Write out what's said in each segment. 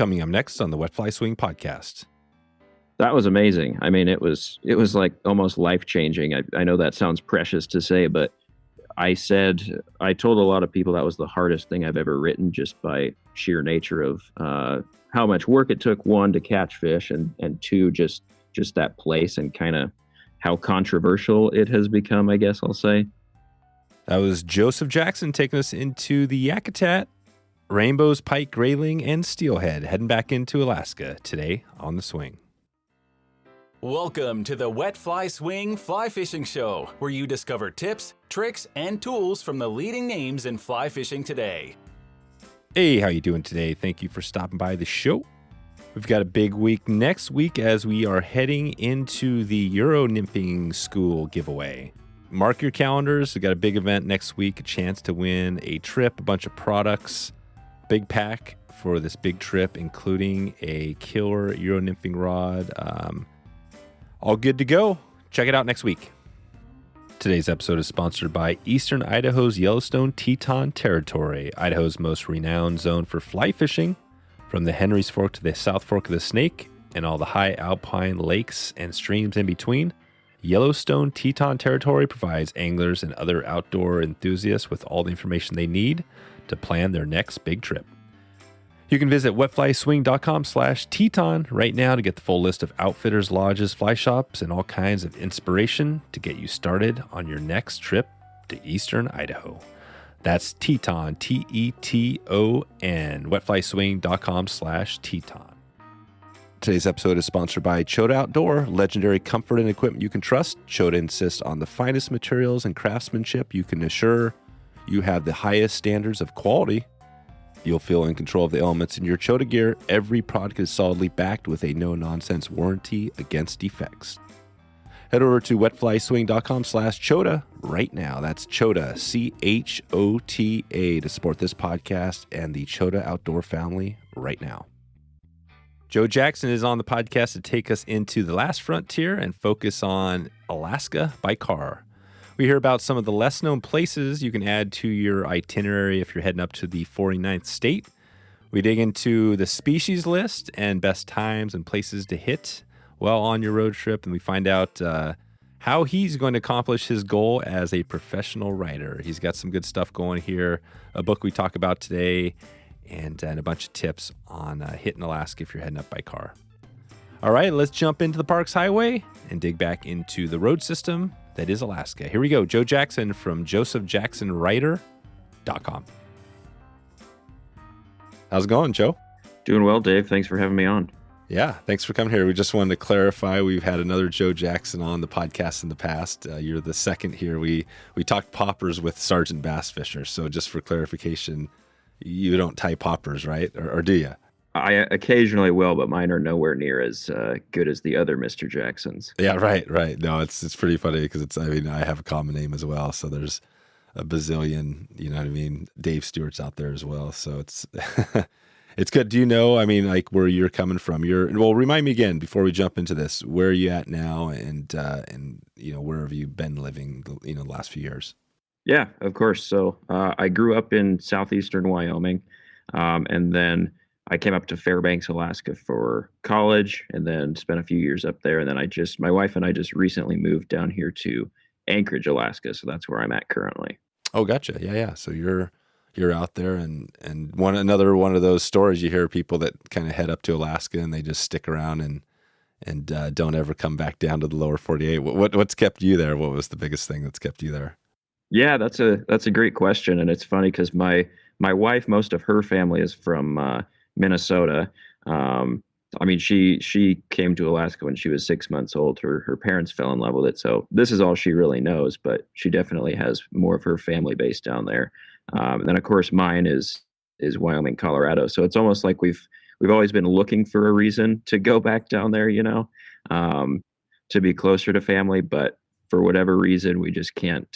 Coming up next on the Wet Fly Swing podcast. That was amazing. I mean, it was like almost life-changing. I know that sounds precious to say, but I told a lot of people that was the hardest thing I've ever written, just by sheer nature of how much work it took, one, to catch fish, and two, just that place and kind of how controversial it has become, I guess I'll say. That was Joseph Jackson taking us into the Yakutat, rainbows, pike, grayling, and steelhead, heading back into Alaska today on the swing. Welcome to the Wet Fly Swing Fly Fishing Show, where you discover tips, tricks, and tools from the leading names in fly fishing today. Hey, how you doing today? Thank you for stopping by the show. We've got a big week next week as we are heading into the Euro Nymphing School giveaway. Mark your calendars. We've got a big event next week, a chance to win a trip, a bunch of products, big pack for this big trip, including a killer Euro Nymphing rod. All good to go. Check it out next week. Today's episode is sponsored by Eastern Idaho's Yellowstone Teton Territory, Idaho's most renowned zone for fly fishing, from the Henry's Fork to the South Fork of the Snake and all the high alpine lakes and streams in between. Yellowstone Teton Territory provides anglers and other outdoor enthusiasts with all the information they need to plan their next big trip. You can visit wetflyswing.com/Teton right now to get the full list of outfitters, lodges, fly shops, and all kinds of inspiration to get you started on your next trip to Eastern Idaho. That's Teton, Teton, wetflyswing.com/Teton. Today's episode is sponsored by Chota Outdoor, legendary comfort and equipment you can trust. Chota insists on the finest materials and craftsmanship. You can assure you have the highest standards of quality. You'll feel in control of the elements in your Chota gear. Every product is solidly backed with a no-nonsense warranty against defects. Head over to wetflyswing.com/Chota right now. That's Chota, CHOTA, to support this podcast and the Chota Outdoor family right now. Joe Jackson is on the podcast to take us into the last frontier and focus on Alaska by car. We hear about some of the less known places you can add to your itinerary if you're heading up to the 49th state. We dig into the species list and best times and places to hit while on your road trip, and we find out how he's going to accomplish his goal as a professional writer. He's got some good stuff going here, a book we talk about today, and a bunch of tips on hitting Alaska if you're heading up by car. All right, let's jump into the Parks Highway and dig back into the road system that is Alaska. Here we go. Joe Jackson from josephjacksonwriter.com. How's it going, Joe? Doing well, Dave. Thanks for having me on. Yeah, thanks for coming here. We just wanted to clarify, we've had another Joe Jackson on the podcast in the past. You're the second here. We talked poppers with Sergeant Bassfisher, so just for clarification, you don't tie poppers, right? Or do you? I occasionally will, but mine are nowhere near as good as the other Mr. Jacksons. Yeah, right. No, it's pretty funny because I have a common name as well, so there's a bazillion, you know what I mean, Dave Stewart's out there as well, so it's it's good. Do you know, where you're coming from? Remind me again before we jump into this, where are you at now, and where have you been living, the last few years? Yeah, of course. So I grew up in southeastern Wyoming, and then I came up to Fairbanks, Alaska for college, and then spent a few years up there. And then my wife and I just recently moved down here to Anchorage, Alaska. So that's where I'm at currently. Oh, gotcha. Yeah. So you're out there, and another one of those stories you hear, people that kind of head up to Alaska and they just stick around and don't ever come back down to the lower 48. What's kept you there? What was the biggest thing that's kept you there? Yeah, that's a great question, and it's funny because my wife, most of her family is from Minnesota. She came to Alaska when she was 6 months old. Her parents fell in love with it, so this is all she really knows. But she definitely has more of her family base down there. And then, of course, mine is Wyoming, Colorado. So it's almost like we've always been looking for a reason to go back down there, to be closer to family, but for whatever reason, we just can't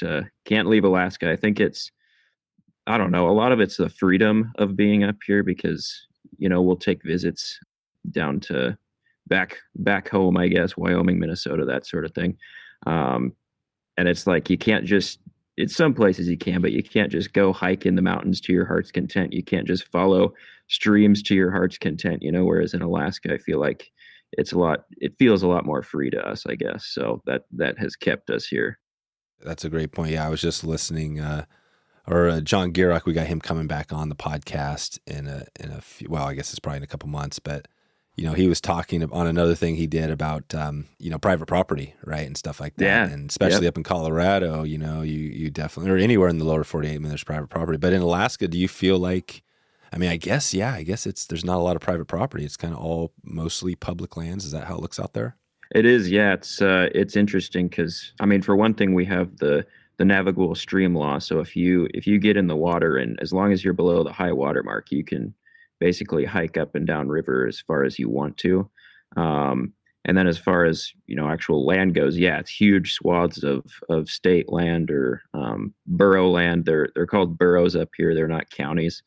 leave Alaska. I think I don't know, a lot of it's the freedom of being up here because, we'll take visits down to back home, I guess, Wyoming, Minnesota, that sort of thing. And it's like, you can't just it's some places you can, but you can't just go hike in the mountains to your heart's content. You can't just follow streams to your heart's content, whereas in Alaska, I feel like it feels a lot more free to us, I guess. So that has kept us here. That's a great point. Yeah, I was just listening, John Gierach, we got him coming back on the podcast in a few, well, I guess it's probably in a couple months, but he was talking on another thing he did about, private property, right, and stuff like that. Yeah. And especially up in Colorado, you definitely, or anywhere in the lower 48, there's private property. But in Alaska, do you feel like, I guess there's not a lot of private property. It's kind of all mostly public lands. Is that how it looks out there? It is. Yeah. It's interesting because, for one thing, we have the navigable stream law. So if you get in the water, and as long as you're below the high water mark, you can basically hike up and down river as far as you want to. And then as far as, actual land goes, yeah, it's huge swaths of state land or borough land. They're called boroughs up here. They're not counties.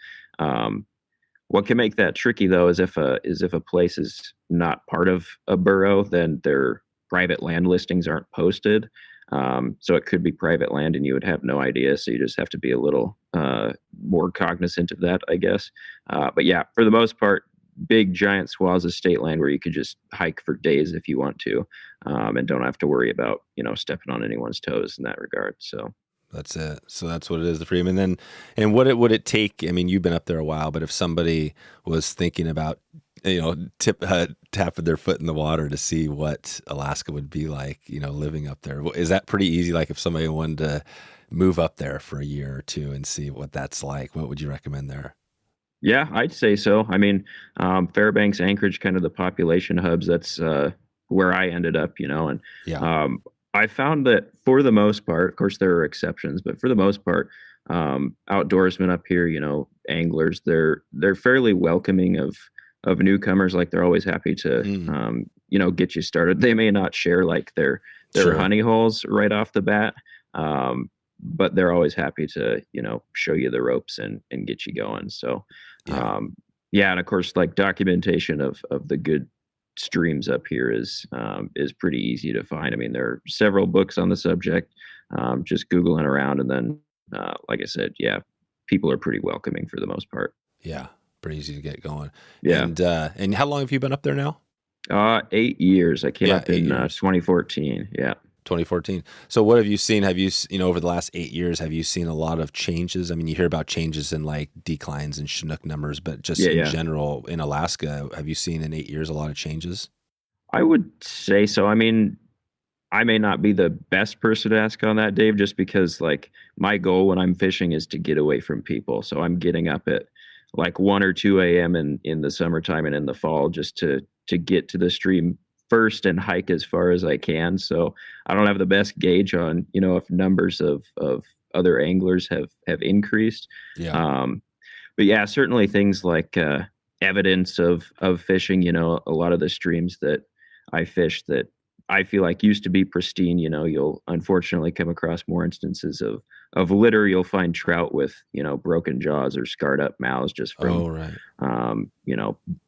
What can make that tricky though is if a place is not part of a borough, then their private land listings aren't posted. So it could be private land and you would have no idea. So you just have to be a little more cognizant of that, I guess. But yeah, for the most part, big giant swaths of state land where you could just hike for days if you want to, and don't have to worry about, stepping on anyone's toes in that regard. So that's it. So that's what it is, the freedom. And what would it take? You've been up there a while, but if somebody was thinking about, tapping their foot in the water to see what Alaska would be like, living up there, is that pretty easy? Like if somebody wanted to move up there for a year or two and see what that's like, what would you recommend there? Yeah, I'd say so. Fairbanks, Anchorage, kind of the population hubs. That's where I ended up, and yeah. I found that for the most part, of course, there are exceptions, but for the most part, outdoorsmen up here, anglers, they're fairly welcoming of newcomers. Like they're always happy to, get you started. They may not share like their Sure. honey holes right off the bat, but they're always happy to, show you the ropes and get you going. So, yeah. And of course, like documentation of the good streams up here is pretty easy to find. There are several books on the subject, just Googling around. And then, like I said, yeah, people are pretty welcoming for the most part. Yeah. Pretty easy to get going. Yeah. And how long have you been up there now? 8 years. I came up in 2014. 2014. Yeah. 2014. So what have you seen? Have you, over the last 8 years, have you seen a lot of changes? You hear about changes in like declines and Chinook numbers, but just in general in Alaska, have you seen in 8 years a lot of changes? I would say so. I may not be the best person to ask on that, Dave, just because like my goal when I'm fishing is to get away from people. So I'm getting up at like 1 or 2 a.m. in the summertime and in the fall just to get to the stream first and hike as far as I can. So I don't have the best gauge on, if numbers of other anglers have increased. Yeah. But yeah, certainly things like evidence of fishing, a lot of the streams that I fish that I feel like used to be pristine, you'll unfortunately come across more instances of litter. You'll find trout with, broken jaws or scarred up mouths just from,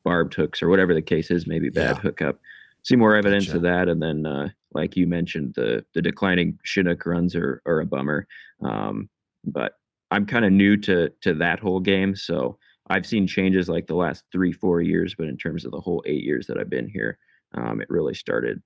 barbed hooks or whatever the case is, maybe bad hookup. See more evidence of that. And then, like you mentioned, the declining Chinook runs are a bummer. But I'm kind of new to that whole game. So I've seen changes like the last 3-4 years, but in terms of the whole 8 years that I've been here, it really started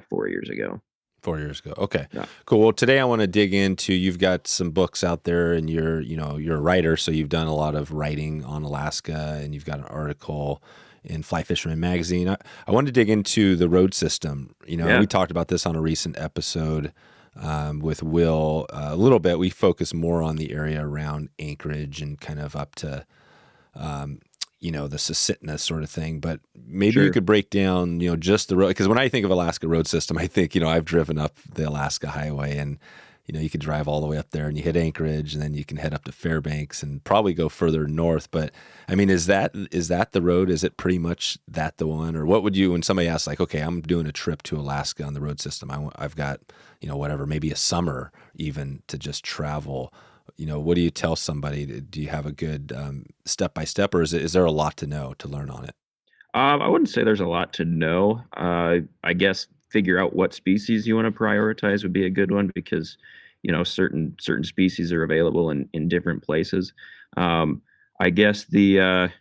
4 years ago. 4 years ago. Okay, yeah. Cool. Well, today I want to dig into, you've got some books out there and you're a writer. So you've done a lot of writing on Alaska and you've got an article in Fly Fisherman magazine. I wanted to dig into the road system. We talked about this on a recent episode with Will a little bit. We focus more on the area around Anchorage and kind of up to, the Susitna sort of thing, but maybe you could break down, just the road. Because when I think of Alaska road system, I think, I've driven up the Alaska Highway and, you could drive all the way up there and you hit Anchorage and then you can head up to Fairbanks and probably go further north. But is that the road? Is it pretty much that the one? Or what would you, when somebody asks like, okay, I'm doing a trip to Alaska on the road system, I've got, whatever, maybe a summer even to just travel. What do you tell somebody? Do you have a good step-by-step, or is there a lot to know to learn on it? I wouldn't say there's a lot to know. I guess figure out what species you want to prioritize would be a good one because, certain species are available in different places. I guess the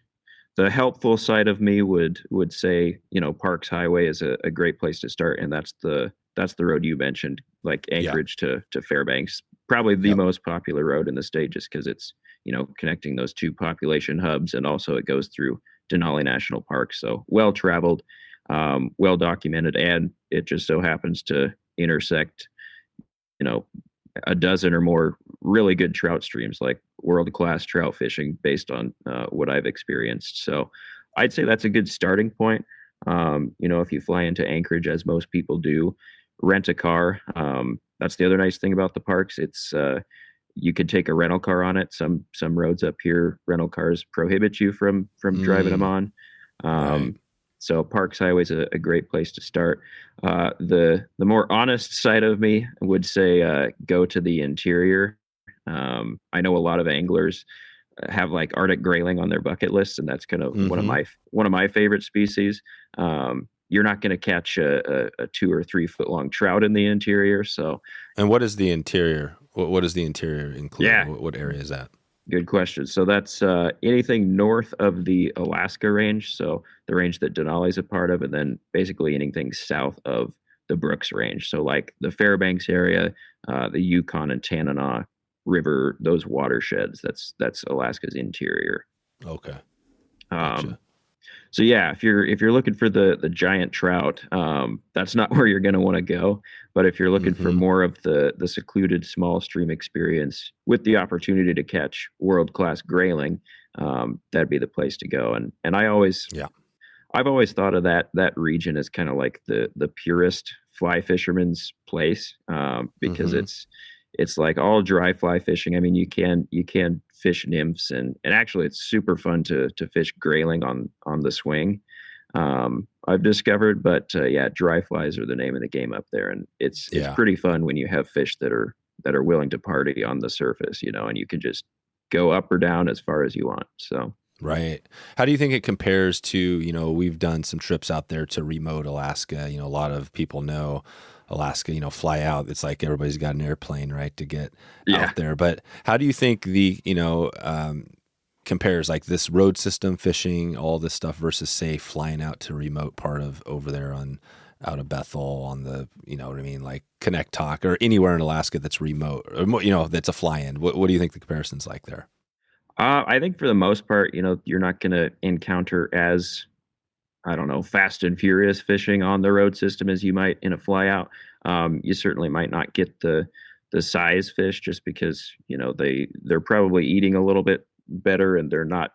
helpful side of me would say, Parks Highway is a great place to start, and that's the road you mentioned, like Yeah. Anchorage to Fairbanks. Probably the Yep. most popular road in the state, just because it's connecting those two population hubs, and also it goes through Denali National Park, so well traveled, well documented, and it just so happens to intersect, you know, a dozen or more really good trout streams, like world-class trout fishing based on what I've experienced. So I'd say that's a good starting point. If you fly into Anchorage, as most people do, rent a car. That's the other nice thing about the parks. It's you could take a rental car on it. Some roads up here, rental cars prohibit you from driving them on. Right. So Parks Highway is a great place to start. The more honest side of me would say go to the interior. I know a lot of anglers have like Arctic grayling on their bucket list, and that's kind of one of my favorite species. You're not going to catch a 2 or 3 foot long trout in the interior. So, And what is the interior? What does the interior include? Yeah. What area is that? Good question. So that's anything north of the Alaska range, so the range that Denali's a part of, and then basically anything south of the Brooks range. So like the Fairbanks area, the Yukon and Tanana River, those watersheds. That's Alaska's interior. Okay. Um, Gotcha. So yeah, if you're looking for the giant trout, that's not where you're going to want to go. But if you're looking for more of the secluded small stream experience with the opportunity to catch world-class grayling, that'd be the place to go. And I've always thought of that region as kind of like the purest fly fisherman's place, because it's like all dry fly fishing. I mean, you can fish nymphs, and actually it's super fun to fish grayling on the swing. I've discovered, but yeah, dry flies are the name of the game up there, and it's pretty fun when you have fish that are willing to party on the surface, and you can just go up or down as far as you want. So. Right. How do you think it compares to, we've done some trips out there to remote Alaska. A lot of people know Alaska, fly out. It's like everybody's got an airplane, right, to get out there. But how do you think the, compares like this road system fishing, all this stuff versus say flying out to remote part of over there out of Bethel on the, what I mean, like Connecticut or anywhere in Alaska that's remote or, that's a fly-in. What do you think the comparison's like there? I think for the most part, you're not going to encounter as, I don't know, fast and furious fishing on the road system as you might in a fly out. You certainly might not get the size fish just because, they're probably eating a little bit better, and they're not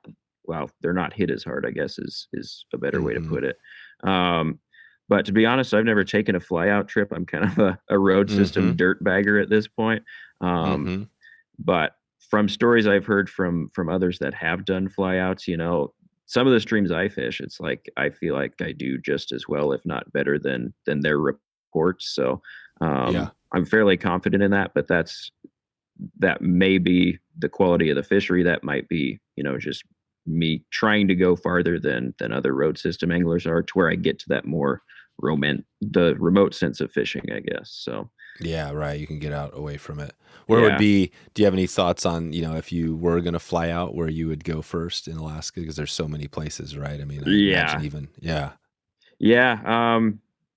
hit as hard, I guess is a better way to put it. But to be honest, I've never taken a fly out trip. I'm kind of a road system dirt bagger at this point. But from stories I've heard from others that have done flyouts, some of the streams I fish, it's like I feel like I do just as well, if not better than their reports. So I'm fairly confident in that. But that may be the quality of the fishery. That might be just me trying to go farther than other road system anglers are, to where I get to that more the remote sense of fishing, I guess. So. Yeah, right. You can get out away from it. Where would be, do you have any thoughts on, if you were going to fly out, where you would go first in Alaska? Because there's so many places, right? I mean, I imagine even,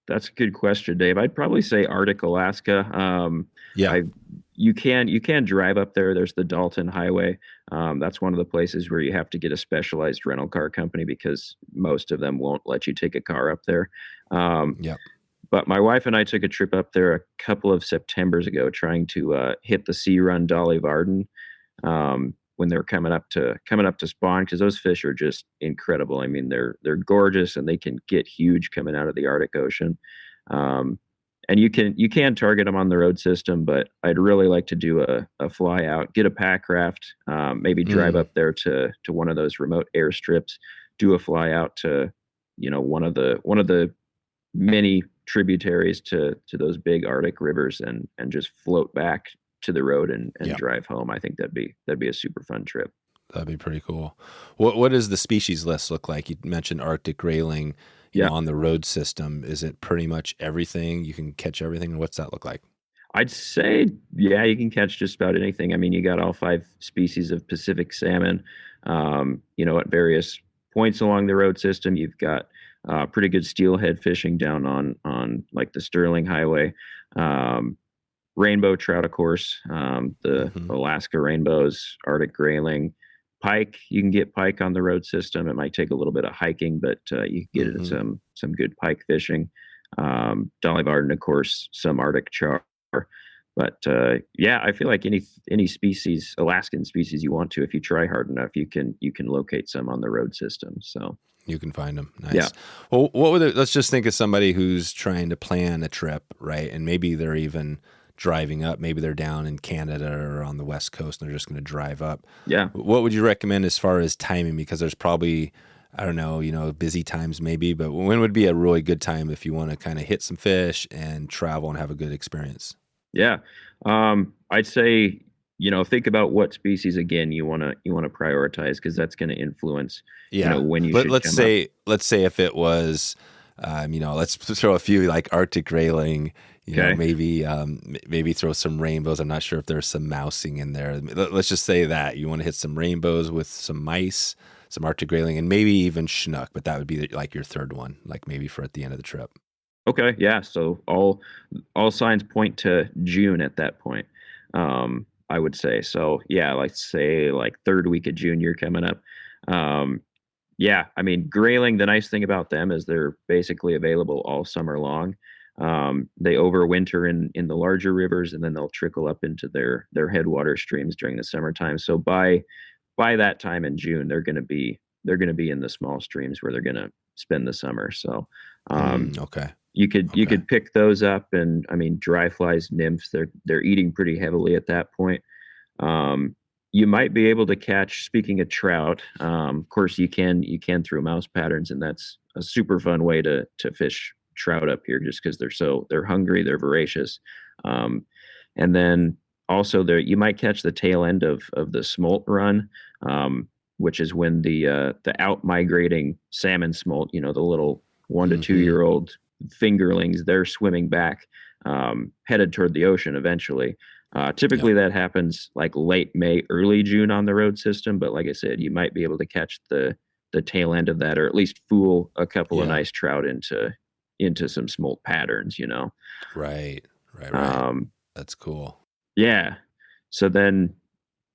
that's a good question, Dave. I'd probably say Arctic Alaska. You can drive up there. There's the Dalton Highway. That's one of the places where you have to get a specialized rental car company, because most of them won't let you take a car up there. But my wife and I took a trip up there a couple of Septembers ago, trying to hit the Sea Run Dolly Varden when they're coming up to spawn, because those fish are just incredible. I mean, they're gorgeous, and they can get huge coming out of the Arctic Ocean. And you can target them on the road system, but I'd really like to do a fly out, get a pack raft, maybe drive up there to one of those remote airstrips, do a fly out to one of the many tributaries to those big Arctic rivers, and just float back to the road and drive home. I think that'd be a super fun trip. That'd be pretty cool. What does the species list look like? You mentioned Arctic grayling, on the road system. Is it pretty much everything? You can catch everything? What's that look like? I'd say, yeah, you can catch just about anything. I mean, you got all 5 species of Pacific salmon, at various points along the road system. You've got pretty good steelhead fishing down on like the Sterling Highway. Um, Rainbow trout, of course, the Hmm. Alaska rainbows, Arctic grayling, pike. You can get pike on the road system. It might take a little bit of hiking, but you can get into Hmm. some good pike fishing. Dolly Varden, of course, some Arctic char. But yeah, I feel like any species, Alaskan species you want to, if you try hard enough, you can locate some on the road system. So You can find them. yeah, Nice. Well, let's just think of somebody who's trying to plan a trip, right? And maybe they're even driving up. Maybe they're down in Canada or on the West Coast and they're just going to drive up. yeah. What would you recommend as far as timing? Because there's probably, I don't know, busy times maybe, but when would be a really good time if you want to kind of hit some fish and travel and have a good experience? Yeah. I'd say, think about what species again you want to prioritize because that's going to influence, Yeah. when you Let, should let's come up. say let's say if it was, let's throw a few like Arctic grayling. Okay. Maybe throw some rainbows. I'm not sure if there's some mousing in there. Let's just say that you want to hit some rainbows with some mice, some Arctic grayling, and maybe even Chinook. But that would be like your third one, like maybe for at the end of the trip. Okay. Yeah. So all signs point to June at that point. I would say. So yeah, like say like third week of June you're coming up. Um, Yeah, I mean, grayling, the nice thing about them is they're basically available all summer long. They overwinter in the larger rivers, and then they'll trickle up into their headwater streams during the summertime. So by that time in June, they're gonna be in the small streams where they're gonna spend the summer. So Okay. you could Okay. pick those up, and I mean, dry flies, nymphs, they're eating pretty heavily at that point. Um, you might be able to catch. Speaking of trout, of course you can through mouse patterns, and that's a super fun way to fish trout up here, just because they're hungry, they're voracious, um, and then also there you might catch the tail end of the smolt run, which is when the out migrating salmon smolt, the little 1 to 2 year old fingerlings, they're swimming back, headed toward the ocean eventually. Yep. Typically, that happens like late May, early June on the road system. But like I said, you might be able to catch the tail end of that, or at least fool a couple of Yeah. nice trout into some smolt patterns. Right. Right. Right. Um, That's cool. yeah. So then,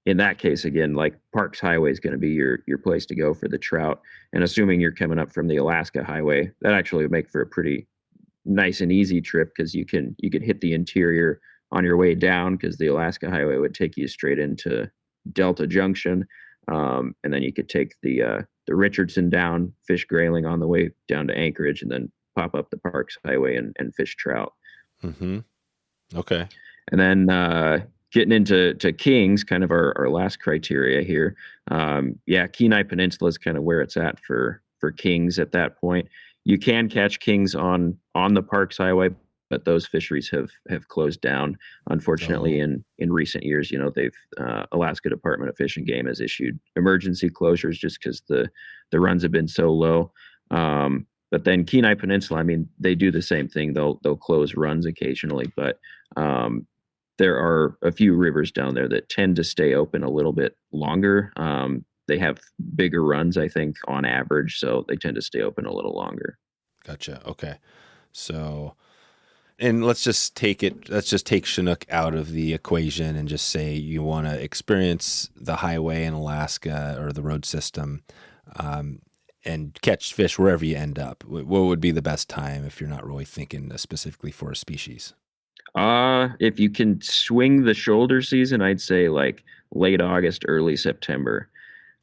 in that case, again, like Parks Highway is going to be your place to go for the trout. And assuming you're coming up from the Alaska Highway, that actually would make for a pretty nice and easy trip because you could hit the interior on your way down because the Alaska Highway would take you straight into Delta Junction, and then you could take the Richardson down, fish grayling on the way down to Anchorage, and then pop up the Parks Highway and fish trout. Mm-hmm. Okay. And then getting into Kings, kind of our last criteria here. Yeah, Kenai Peninsula is kind of where it's at for Kings at that point. You can catch Kings on the Parks Highway, but those fisheries have closed down. Unfortunately, Oh, in recent years, they've Alaska Department of Fish and Game has issued emergency closures just because the runs have been so low. But then Kenai Peninsula, I mean, they do the same thing. They'll close runs occasionally, but um, there are a few rivers down there that tend to stay open a little bit longer. They have bigger runs, I think, on average, so they tend to stay open a little longer. gotcha. Okay. So, and let's just take Chinook out of the equation and just say you want to experience the highway in Alaska or the road system, um, and catch fish wherever you end up. What would be the best time if you're not really thinking specifically for a species? If you can swing the shoulder season, I'd say like late August, early September.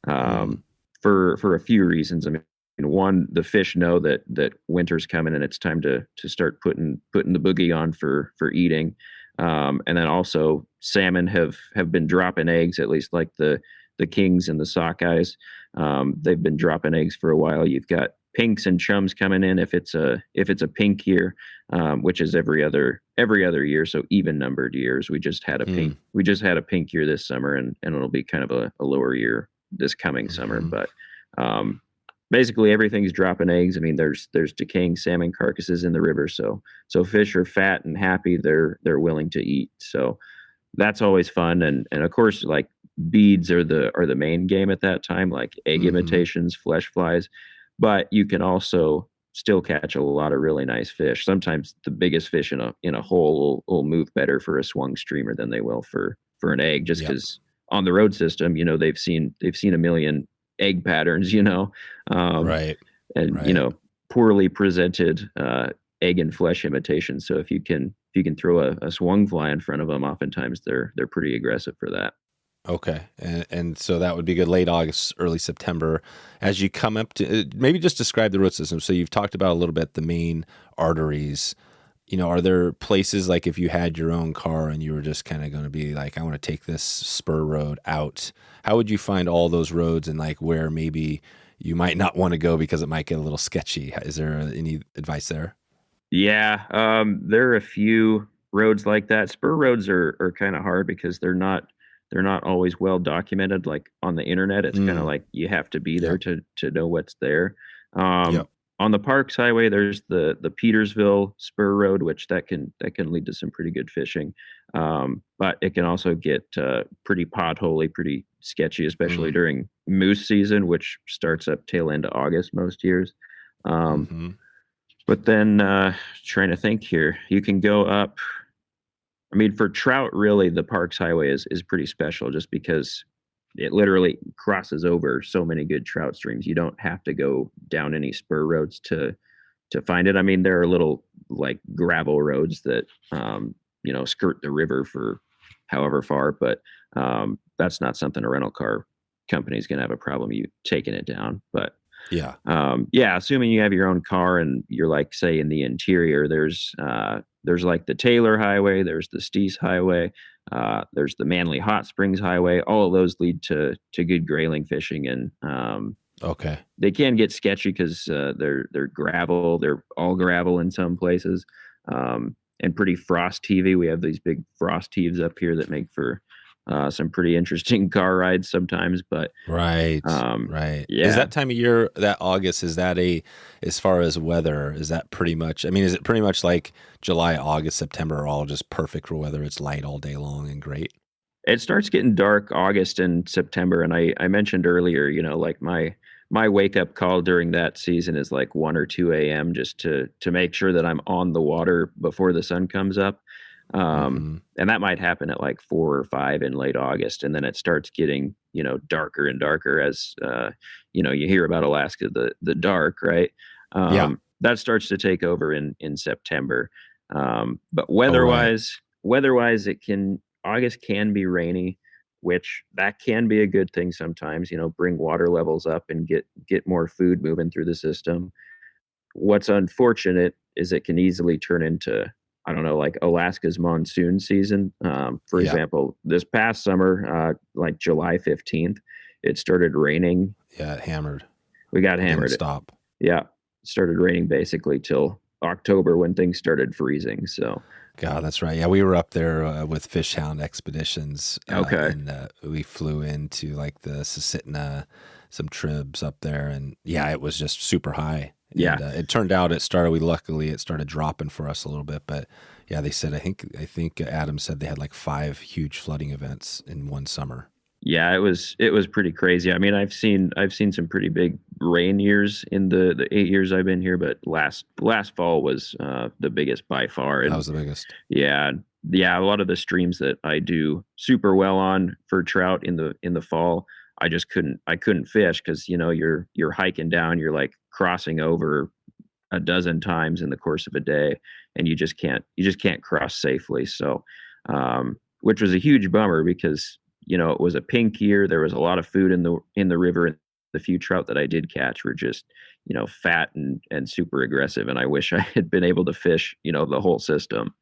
Mm, Um, for a few reasons. I mean, one, the fish know that winter's coming and it's time to start putting the boogie on for eating. And then also salmon have been dropping eggs, at least like the kings and the sockeyes. They've been dropping eggs for a while. You've got pinks and chums coming in if it's a pink year, which is every other year, so even numbered years. mm, We just had a pink year this summer, and it'll be kind of a lower year this coming summer. hmm. But um, basically everything's dropping eggs. I mean, there's decaying salmon carcasses in the river, so fish are fat and happy. They're willing to eat. So that's always fun, and of course, like beads are the main game at that time, like egg imitations, flesh flies, but you can also still catch a lot of really nice fish. Sometimes the biggest fish in a hole will move better for a swung streamer than they will for an egg, just Yep. because on the road system, they've seen a million egg patterns, Right. and Right. poorly presented egg and flesh imitations. So if you can throw a swung fly in front of them, oftentimes they're pretty aggressive for that. Okay. And so that would be good late August, early September. As you come up to, maybe just describe the road system. So you've talked about a little bit the main arteries. Are there places like if you had your own car and you were just kind of going to be like, I want to take this spur road out, how would you find all those roads and like where maybe you might not want to go because it might get a little sketchy? Is there any advice there? Yeah, there are a few roads like that. Spur roads are kind of hard because they're not always well documented. Like on the internet, it's kind of Mm. like you have to be there Yep. to know what's there. Um, Yep. on the Parks Highway, there's the Petersville Spur Road, which that can lead to some pretty good fishing. But it can also get pretty potholy, pretty sketchy, especially Mm. during moose season, which starts up tail end of August most years. Um, Mm-hmm. but then trying to think here, you can go up. I mean, for trout, really, the Parks Highway is pretty special just because it literally crosses over so many good trout streams. You don't have to go down any spur roads to find it. I mean, there are little like gravel roads that skirt the river for however far, but that's not something a rental car company is going to have a problem you taking it down. But Yeah. yeah, assuming you have your own car and you're like, say, in the interior, there's like the Taylor Highway, there's the Steese Highway, there's the Manly Hot Springs Highway. All of those lead to good grayling fishing, and Okay. they can get sketchy because they're gravel, they're all gravel in some places, and pretty frost heavy. We have these big frost heaves up here that make for some pretty interesting car rides sometimes, but Right. Right. Is yeah. that time of year, that August, is that as far as weather, is that pretty much, I mean, is it pretty much like July, August, September are all just perfect for weather? It's light all day long and great. It starts getting dark August and September, and I mentioned earlier, like my wake up call during that season is like 1 or 2 a.m. just to make sure that I'm on the water before the sun comes up. Mm-hmm. And that might happen at like 4 or 5 in late August, and then it starts getting darker and darker as you hear about Alaska, the dark, right? Yeah. That starts to take over in September. But Oh, right. weather-wise, August can be rainy, which that can be a good thing sometimes, bring water levels up and get more food moving through the system. What's unfortunate is it can easily turn into, I don't know, like Alaska's monsoon season. For Yeah. example, this past summer, like July 15th, it started raining. Yeah. It hammered. We got It didn't hammered. stop. Yeah, it started raining basically till October when things started freezing. So, God, that's right. Yeah, we were up there with fish hound expeditions, okay. and we flew into like the Susitna, some tribs up there, and yeah, it was just super high. Yeah. And it turned out luckily it started dropping for us a little bit, but yeah, they said I think Adam said they had like 5 huge flooding events in one summer. Yeah, it was pretty crazy. I mean, I've seen some pretty big rain years in the 8 years I've been here, but last fall was the biggest by far. That And was the biggest. yeah, a lot of the streams that I do super well on for trout in the fall, I couldn't fish because you're hiking down, you're like crossing over a dozen times in the course of a day, and you just can't cross safely. So, which was a huge bummer because it was a pink year. There was a lot of food in the river. And the few trout that I did catch were just fat and super aggressive. And I wish I had been able to fish the whole system.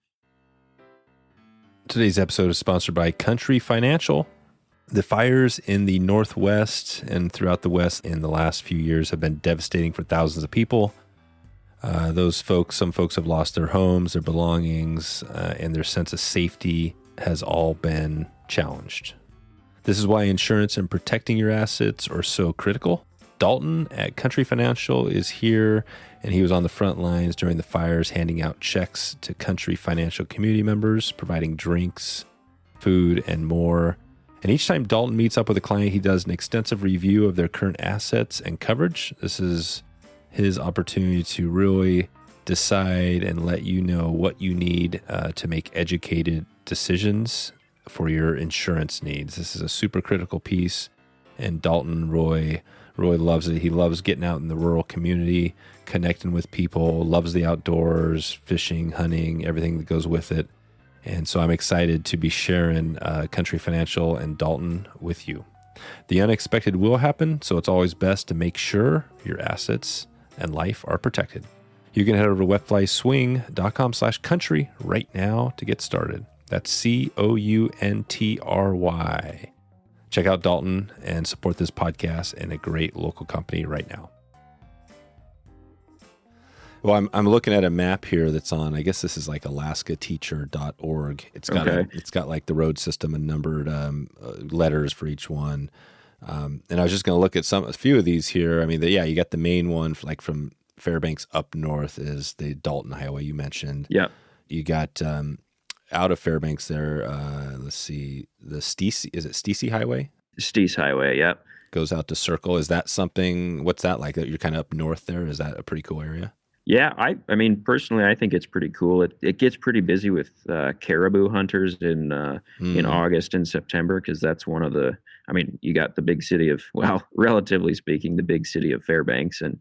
Today's episode is sponsored by Country Financial. The fires in the Northwest and throughout the West in the last few years have been devastating for thousands of people. Some folks have lost their homes, their belongings, and their sense of safety has all been challenged. This is why insurance and protecting your assets are so critical. Dalton at Country Financial is here, and he was on the front lines during the fires, handing out checks to Country Financial community members, providing drinks, food, and more. And each time Dalton meets up with a client, he does an extensive review of their current assets and coverage. This is his opportunity to really decide and let you know what you need to make educated decisions for your insurance needs. This is a super critical piece, and Dalton, Roy loves it. He loves getting out in the rural community, connecting with people, loves the outdoors, fishing, hunting, everything that goes with it. And so I'm excited to be sharing Country Financial and Dalton with you. The unexpected will happen, so it's always best to make sure your assets and life are protected. You can head over to wetflyswing.com/country right now to get started. That's COUNTRY. Check out Dalton and support this podcast and a great local company right now. Well, I'm looking at a map here that's on, I guess this is like alaskateacher.org. It's got like the road system and numbered letters for each one. And I was just going to look at a few of these here. I mean, you got the main one from Fairbanks up north is the Dalton Highway you mentioned. Yeah. You got out of Fairbanks there, let's see, the Steese Highway? Steese Highway, yep. Goes out to Circle. Is that something, what's that like? You're kind of up north there. Is that a pretty cool area? Yeah, I mean, personally, I think it's pretty cool. It gets pretty busy with caribou hunters in August and September, because that's one of the, I mean, you got the big city of, well, relatively speaking, the big city of Fairbanks, and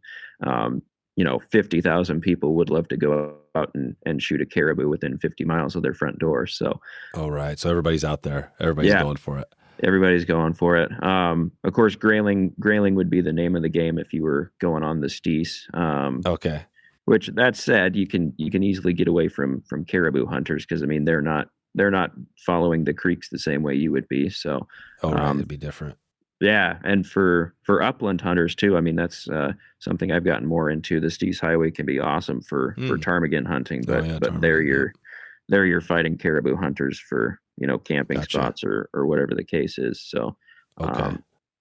50,000 people would love to go out and shoot a caribou within 50 miles of their front door. So, oh, right. So everybody's out there. Everybody's going for it. Everybody's going for it. Of course, grayling would be the name of the game if you were going on the Steese. Okay. Which, that said, you can easily get away from caribou hunters, because I mean they're not following the creeks the same way you would be. So, it'd be different. Yeah, and for upland hunters too. I mean, that's something I've gotten more into. The Steese Highway can be awesome for ptarmigan hunting, but ptarmigan, there you're fighting caribou hunters for camping spots or whatever the case is. So,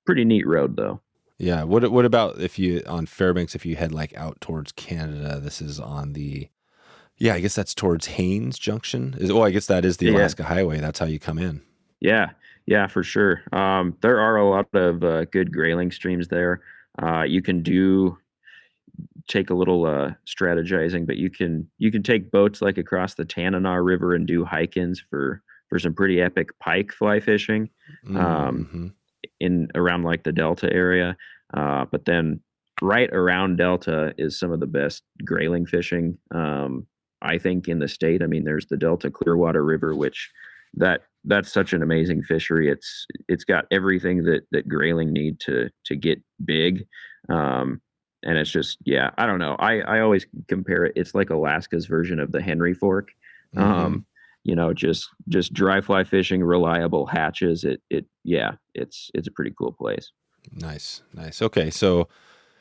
pretty neat road though. Yeah. What about on Fairbanks, if you head like out towards Canada? This is on I guess that's towards Haines Junction. I guess that is the Alaska Highway. That's how you come in. Yeah, for sure. There are a lot of good grayling streams there. You can take a little strategizing, but you can take boats like across the Tanana River and do hike-ins for some pretty epic pike fly fishing. In around like the Delta area, but then right around Delta is some of the best grayling fishing, I think, in the state. I mean, there's the Delta Clearwater River, which that's such an amazing fishery. It's got everything that grayling need to get big, and it's just, I don't know. I always compare it. It's like Alaska's version of the Henry Fork. Just dry fly fishing, reliable hatches. It's a pretty cool place. Nice. Okay. So,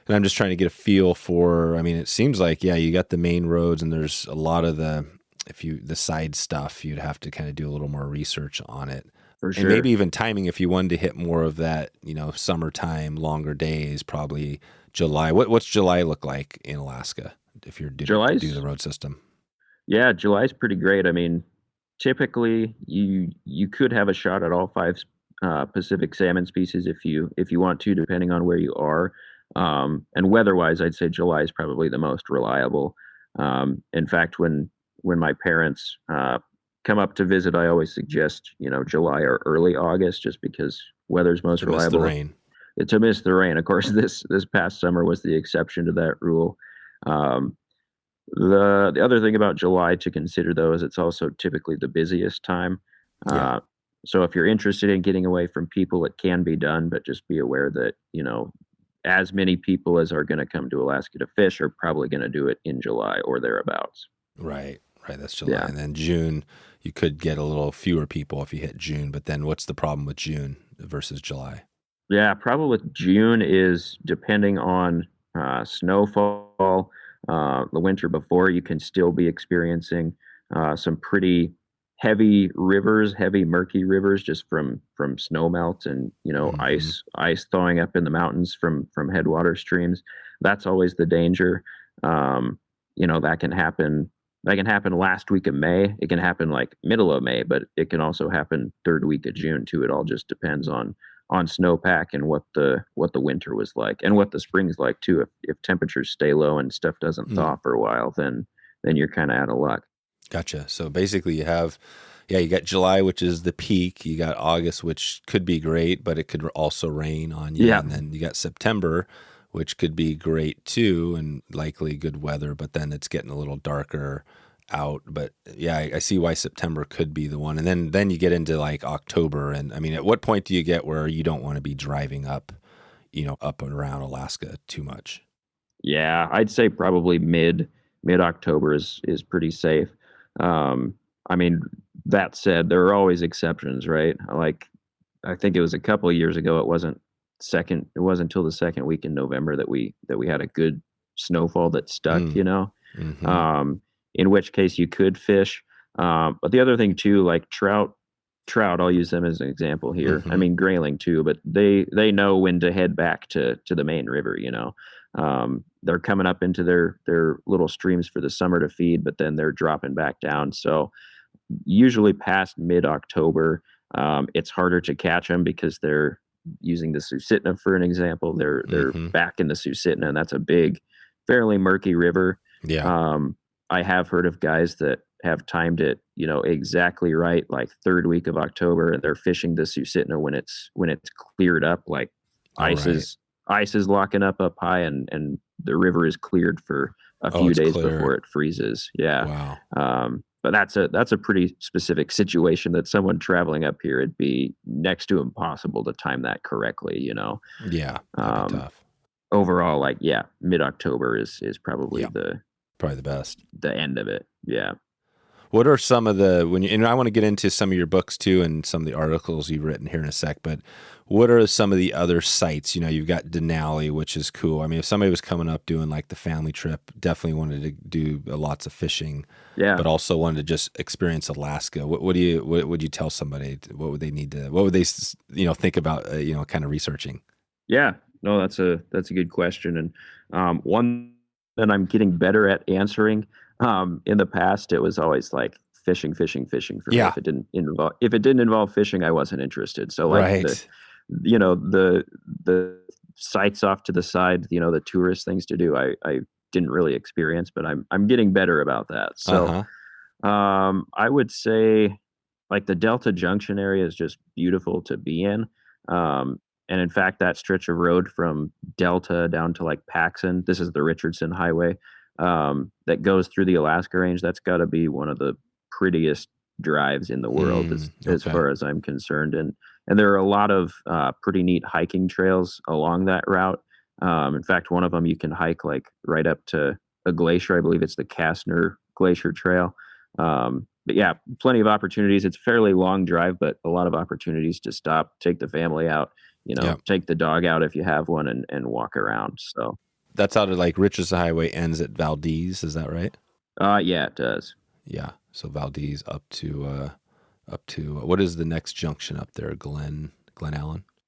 and I'm just trying to get a feel for, I mean, it seems like, you got the main roads, and there's a lot of the side stuff, you'd have to kind of do a little more research on it. For sure. And maybe even timing, if you wanted to hit more of that, summertime, longer days, probably July. What's July look like in Alaska if you're do the road system? Yeah, July's pretty great. I mean, typically you could have a shot at all 5 Pacific salmon species if you want to, depending on where you are. And weather-wise, I'd say July is probably the most reliable. In fact, when my parents come up to visit, I always suggest July or early August, just because weather's most reliable. Miss the rain. To miss the rain. Of course, this past summer was the exception to that rule. The other thing about July to consider, though, is it's also typically the busiest time. So if you're interested in getting away from people, it can be done, but just be aware that, as many people as are going to come to Alaska to fish are probably going to do it in July or thereabouts. Right. That's July. Yeah. And then June, you could get a little fewer people if you hit June, but then what's the problem with June versus July? Yeah, problem with June is, depending on snowfall, the winter before, you can still be experiencing some pretty heavy rivers, heavy murky rivers, just from snow melt and ice thawing up in the mountains from headwater streams. That's always the danger. That can happen. That can happen last week of May. It can happen like middle of May, but it can also happen third week of June too. It all just depends on snowpack and what the winter was like and what the spring's like too. If temperatures stay low and stuff doesn't thaw for a while, then you're kind of out of luck. Gotcha. So basically you have, you got July, which is the peak. You got August, which could be great, but it could also rain on you. Yeah. And then you got September, which could be great too, and likely good weather, but then it's getting a little darker out. But yeah, I see why September could be the one. And then you get into like October. And I mean, at what point do you get where you don't want to be driving up and around Alaska too much? Yeah, I'd say probably mid-October is pretty safe. I mean, that said, there are always exceptions, right? Like, I think it was a couple of years ago. It wasn't until the second week in November that we had a good snowfall that stuck, in which case you could fish. But the other thing too, like trout, I'll use them as an example here. I mean, grayling too, but they know when to head back to the main river, they're coming up into their little streams for the summer to feed, but then they're dropping back down. So usually past mid-October, it's harder to catch them because they're using the Susitna for an example. They're back in the Susitna, and that's a big, fairly murky river. Yeah. I have heard of guys that have timed it, exactly right, like third week of October, and they're fishing the Susitna when it's cleared up, like ice is locking up high, and the river is cleared for a few days before it freezes. Yeah. Wow. But that's a pretty specific situation that someone traveling up here, it'd be next to impossible to time that correctly, Yeah. That'd be tough. Overall, like, mid-October is probably probably the best. The end of it. Yeah. What are some of and I want to get into some of your books too and some of the articles you've written here in a sec, but what are some of the other sites? You've got Denali, which is cool. I mean, if somebody was coming up doing like the family trip, definitely wanted to do lots of fishing, but also wanted to just experience Alaska. What would you tell somebody? What would they think about, kind of researching? Yeah, no, that's a good question. And one that I'm getting better at answering. In the past, it was always like fishing for me. If it didn't involve fishing, I wasn't interested. So like the sites off to the side, the tourist things to do, I didn't really experience, but I'm getting better about that. So I would say like the Delta Junction area is just beautiful to be in. And in fact, that stretch of road from Delta down to like Paxson, this is the Richardson Highway, that goes through the Alaska Range. That's got to be one of the prettiest drives in the world as far as I'm concerned. And there are a lot of pretty neat hiking trails along that route. In fact, one of them you can hike like right up to a glacier. I believe it's the Kastner Glacier Trail. But yeah, plenty of opportunities. It's a fairly long drive, but a lot of opportunities to stop, take the family out, take the dog out if you have one, and walk around. So that's out of like Richardson Highway ends at Valdez. Is that right? Yeah, it does. Yeah. So Valdez up to what is the next junction up there? Glennallen?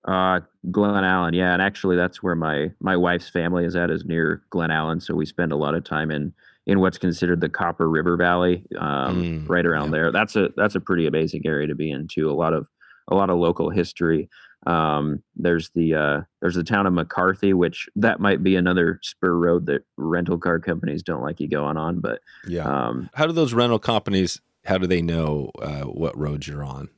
Glennallen. Yeah. And actually that's where my wife's family is near Glennallen. So we spend a lot of time in what's considered the Copper River Valley, right around there. That's a pretty amazing area to be in too. A lot of local history. There's the town of McCarthy, which that might be another spur road that rental car companies don't like you going on. But how do those rental companies? How do they know what roads you're on?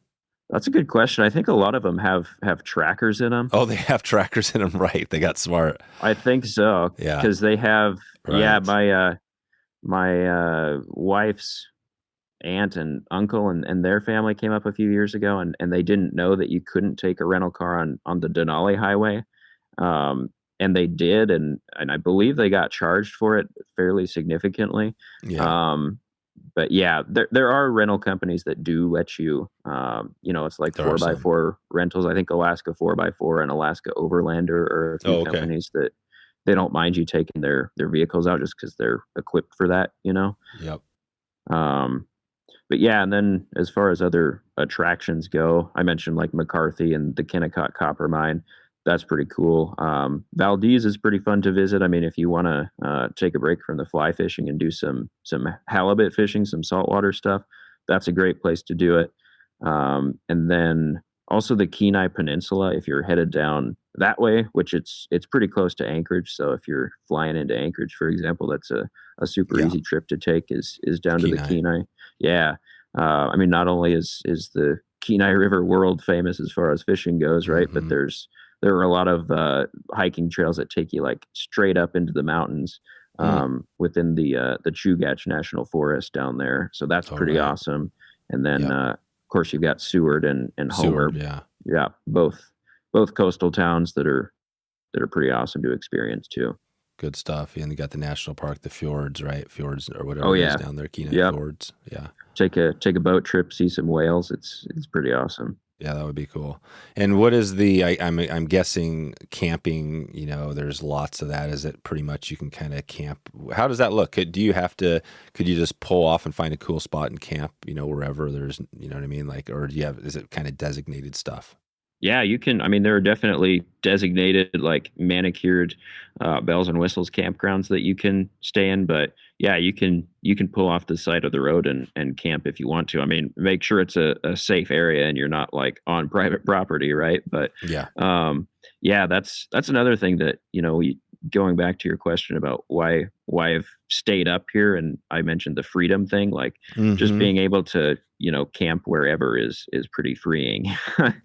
That's a good question. I think a lot of them have trackers in them. Oh, they have trackers in them, right? They got smart. I think so. Yeah, because they have. Right. Yeah, my wife's aunt and uncle and their family came up a few years ago, and they didn't know that you couldn't take a rental car on the Denali Highway, and they did, and I believe they got charged for it fairly significantly. But yeah, there are rental companies that do let you, it's like 4x4 rentals. I think Alaska 4x4 and Alaska Overlander are a few companies that they don't mind you taking their vehicles out just because they're equipped for that. Yep. but yeah, and then as far as other attractions go, I mentioned like McCarthy and the Kennecott Copper Mine. That's pretty cool. Valdez is pretty fun to visit. I mean, if you want to take a break from the fly fishing and do some halibut fishing, some saltwater stuff, that's a great place to do it. And then also the Kenai Peninsula, if you're headed down that way, which it's pretty close to Anchorage. So if you're flying into Anchorage, for example, that's a super easy trip to take is down to the Kenai. Yeah. I mean, not only is the Kenai River world famous as far as fishing goes, right? But there are a lot of hiking trails that take you like straight up into the mountains within the Chugach National Forest down there. So that's pretty awesome. And then of course you've got Seward and Homer. Yeah, both coastal towns that are pretty awesome to experience too. Good stuff. And you got the national park, the fjords, right? Fjords or whatever it is down there, Kenai Fjords. Yeah. Take a boat trip, see some whales. It's pretty awesome. Yeah, that would be cool. And what is I'm guessing camping, there's lots of that. Is it pretty much you can kind of camp? How does that look? Could you just pull off and find a cool spot and camp, wherever there's, you know what I mean? Like, or is it kind of designated stuff? Yeah, you can. I mean, there are definitely designated, like manicured bells and whistles campgrounds that you can stay in. But yeah, you can pull off the side of the road and camp if you want to. I mean, make sure it's a safe area and you're not like on private property, right? But that's another thing that going back to your question about why I've stayed up here, and I mentioned the freedom thing, like just being able to camp wherever is pretty freeing.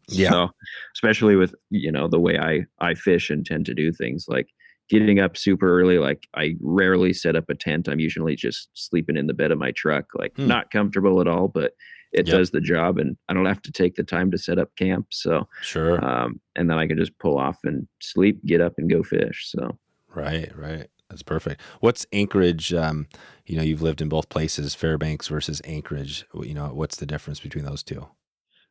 So especially with the way I fish and tend to do things, like getting up super early. Like I rarely set up a tent. I'm usually just sleeping in the bed of my truck, like not comfortable at all, but it does the job, and I don't have to take the time to set up camp. So sure. And then I can just pull off and sleep, get up and go fish. So right. That's perfect. What's Anchorage? You've lived in both places, Fairbanks versus Anchorage. What's the difference between those two?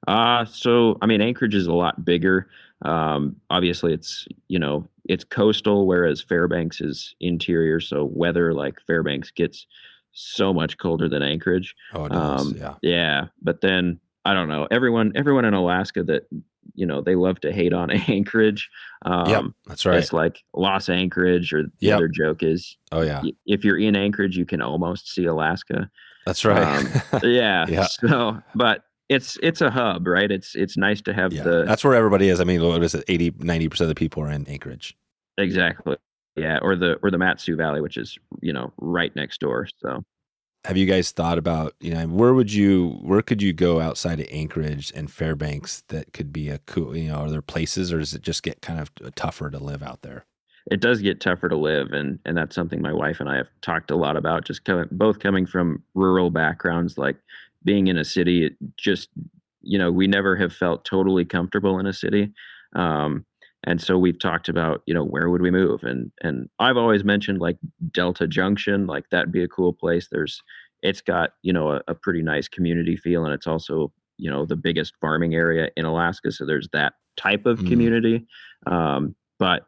So I mean, Anchorage is a lot bigger. Obviously it's coastal, whereas Fairbanks is interior. So weather, like Fairbanks gets so much colder than Anchorage. Oh, it does. Yeah. But then I don't know, everyone in Alaska that, they love to hate on Anchorage. That's right. It's like Los Anchorage, or the other joke is, if you're in Anchorage, you can almost see Alaska. That's right. So, but it's a hub, right? It's nice to have that's where everybody is. I mean, what is it? 80-90% of the people are in Anchorage. Exactly. Yeah. Or the Mat-Su Valley, which is, right next door. So have you guys thought about, where could you go outside of Anchorage and Fairbanks that could be a cool, are there places, or does it just get kind of tougher to live out there? It does get tougher to live. And that's something my wife and I have talked a lot about, just both coming from rural backgrounds, like being in a city, it just, we never have felt totally comfortable in a city. And so we've talked about, where would we move? And I've always mentioned like Delta Junction, like that'd be a cool place. It's got, a pretty nice community feel. And it's also, the biggest farming area in Alaska. So there's that type of community. But,